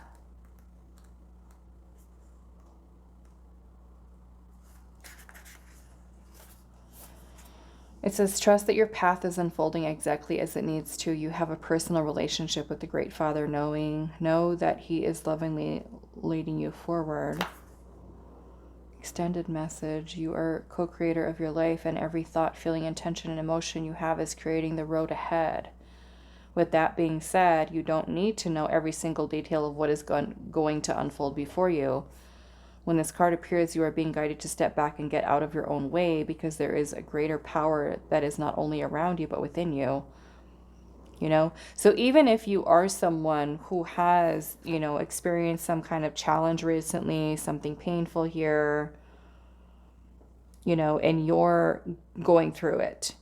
It says, trust that your path is unfolding exactly as it needs to. You have a personal relationship with the Great Father, know that He is lovingly leading you forward. Extended message, you are co-creator of your life, and every thought, feeling, intention, and emotion you have is creating the road ahead. With that being said, you don't need to know every single detail of what is going to unfold before you. When this card appears, you are being guided to step back and get out of your own way, because there is a greater power that is not only around you, but within you. So even if you are someone who has, experienced some kind of challenge recently, something painful here, and you're going through it,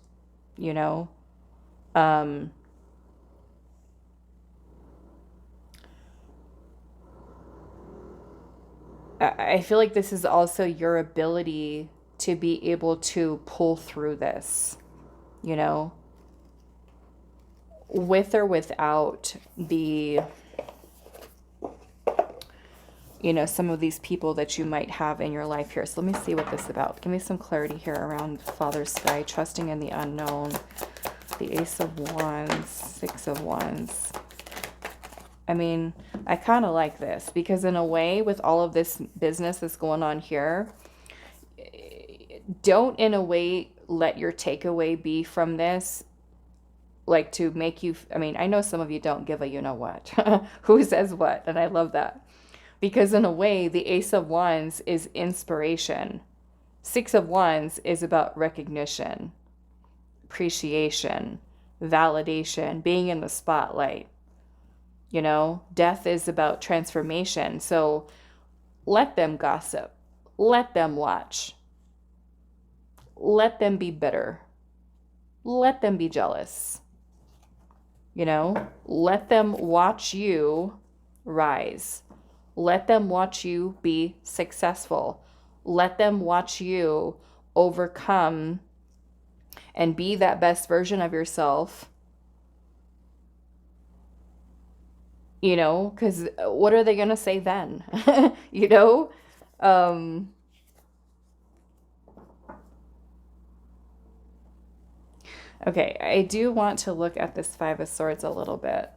I feel like this is also your ability to be able to pull through this, with or without the, some of these people that you might have in your life here. So let me see what this is about. Give me some clarity here around Father Sky, trusting in the unknown, the Ace of Wands, Six of Wands. I mean, I kind of like this because in a way, with all of this business that's going on here, don't in a way let your takeaway be from this like to make you, I mean, I know some of you don't give a what, who says what, and I love that. Because in a way, the Ace of Wands is inspiration. Six of Wands is about recognition, appreciation, validation, being in the spotlight. Death is about transformation. So let them gossip. Let them watch. Let them be bitter. Let them be jealous. Let them watch you rise. Let them watch you be successful. Let them watch you overcome and be that best version of yourself. Because what are they going to say then? Okay, I do want to look at this Five of Swords a little bit.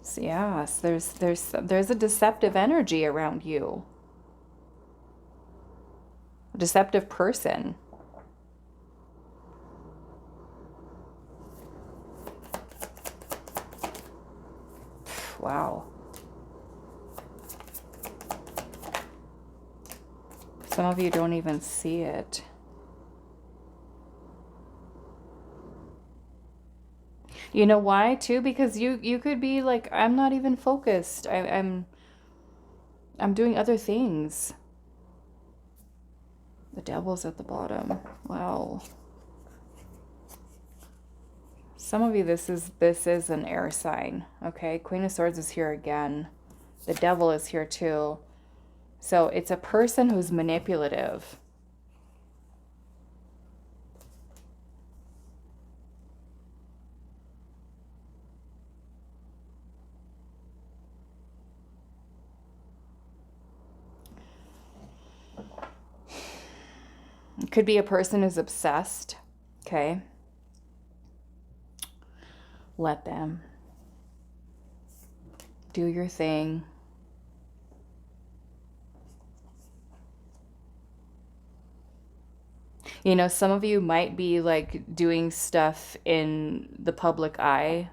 So yes, there's a deceptive energy around you. A deceptive person. Wow. Some of you don't even see it. You know why too? Because you could be like, I'm not even focused. I'm doing other things. The devil's at the bottom. Wow. Some of you, this is an air sign. Okay, Queen of Swords is here again. The devil is here too. So it's a person who's manipulative. It could be a person who's obsessed. Okay. Let them. Do your thing. You know, some of you might be like doing stuff in the public eye,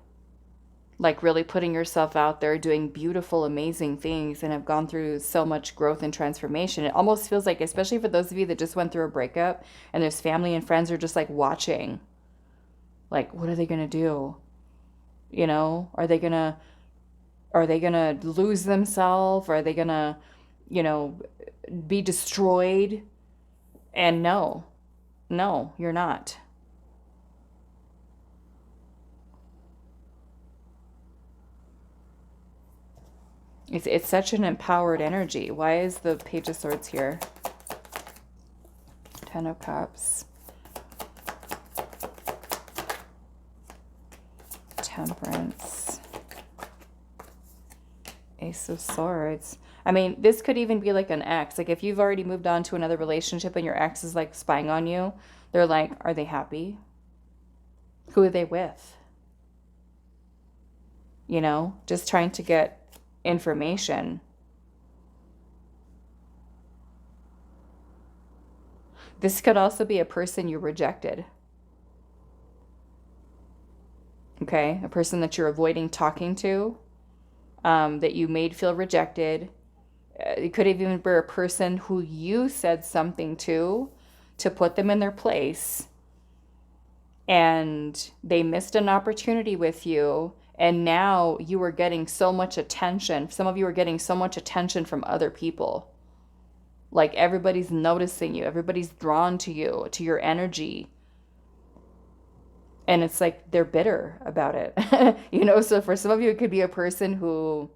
like really putting yourself out there, doing beautiful, amazing things, and have gone through so much growth and transformation. It almost feels like, especially for those of you that just went through a breakup and there's family and friends who are just like watching. Like, what are they going to do? You know, are they going to lose themselves? Are they going to, you know, be destroyed? And no, you're not. It's such an empowered energy. Why is the Page of Swords here? Ten of Cups. Temperance. Ace of Swords. I mean, this could even be like an ex. Like if you've already moved on to another relationship and your ex is like spying on you, they're like, are they happy? Who are they with? You know, just trying to get information. This could also be a person you rejected. Okay, a person that you're avoiding talking to, that you made feel rejected. It could even be a person who you said something to put them in their place, and they missed an opportunity with you, and now you are getting so much attention. Some of you are getting so much attention from other people. Like everybody's noticing you, everybody's drawn to you, to your energy. And it's like they're bitter about it. You know, so for some of you, it could be a person who,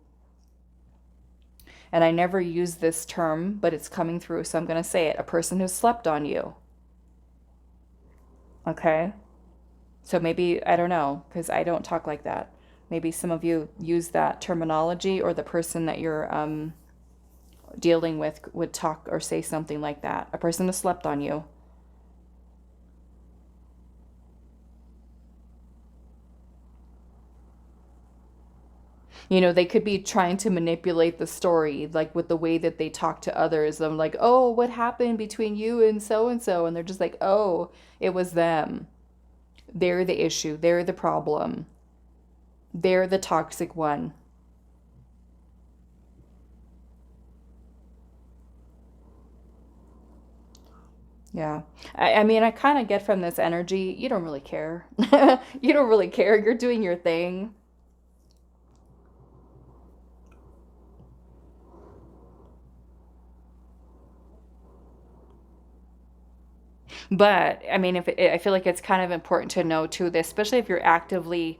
and I never use this term, but it's coming through, so I'm going to say it, a person who slept on you. Okay? So maybe, I don't know, because I don't talk like that. Maybe some of you use that terminology, or the person that you're dealing with would talk or say something like that. A person who slept on you. You know, they could be trying to manipulate the story, like with the way that they talk to others. I'm like, oh, what happened between you and so and so? And they're just like, oh, it was them. They're the issue. They're the problem. They're the toxic one. Yeah. I mean, I kind of get from this energy, you don't really care. You don't really care. You're doing your thing. But I mean, I feel like it's kind of important to know too, this, especially if you're actively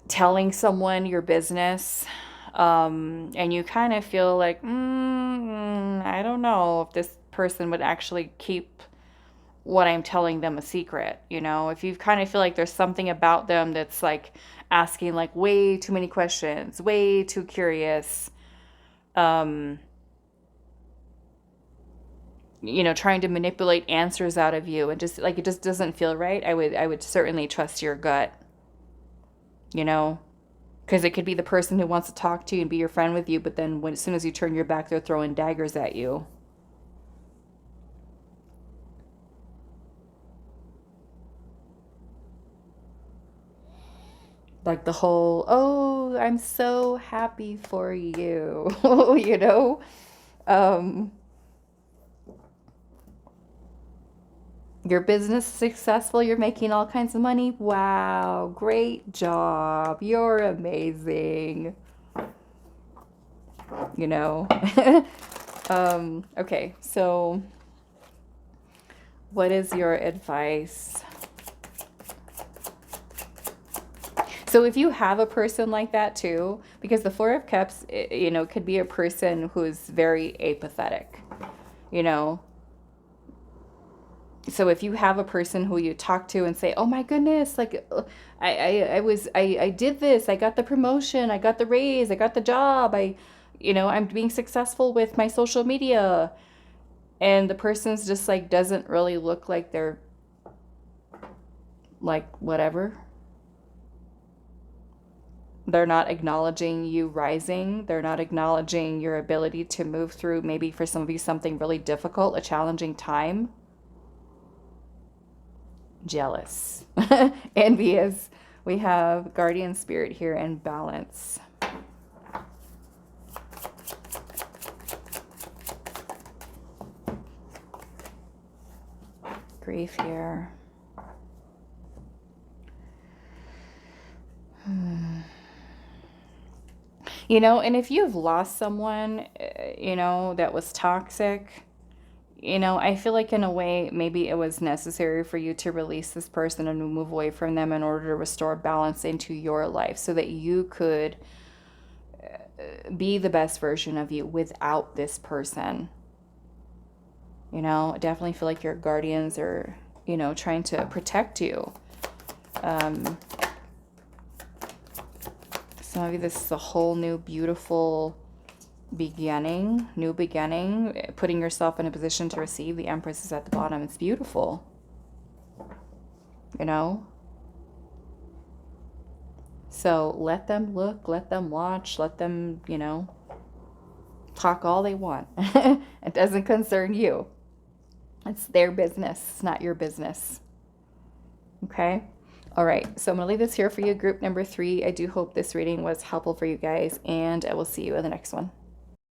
telling someone your business, and you kind of feel like, I don't know if this person would actually keep what I'm telling them a secret. You know, if you kind of feel like there's something about them that's like asking like way too many questions, way too curious, um, you know, trying to manipulate answers out of you, and just like it just doesn't feel right. I would certainly trust your gut, you know, because it could be the person who wants to talk to you and be your friend with you, but then as soon as you turn your back, they're throwing daggers at you. Like the whole, oh, I'm so happy for you, you know? Um, your business is successful, you're making all kinds of money. Wow, great job. You're amazing. You know? Okay, so what is your advice? So if you have a person like that too, because the Four of Cups, you know, could be a person who's very apathetic, you know. So if you have a person who you talk to and say, "Oh my goodness, like I did this, I got the promotion, I got the raise, I got the job, you know, I'm being successful with my social media," and the person's just like doesn't really look like they're like whatever. They're not acknowledging you rising. They're not acknowledging your ability to move through, maybe for some of you, something really difficult, a challenging time. Jealous. Envious. We have guardian spirit here and balance. Grief here. You know, and if you've lost someone, you know, that was toxic, you know, I feel like in a way, maybe it was necessary for you to release this person and move away from them in order to restore balance into your life so that you could be the best version of you without this person. You know, I definitely feel like your guardians are, you know, trying to protect you. Some of you, this is a whole new beautiful beginning, new beginning, putting yourself in a position to receive. The Empress is at the bottom. It's beautiful. You know? So let them look, let them watch, let them, you know, talk all they want. It doesn't concern you. It's their business. It's not your business. Okay? All right. So I'm going to leave this here for you, group number 3. I do hope this reading was helpful for you guys, and I will see you in the next one.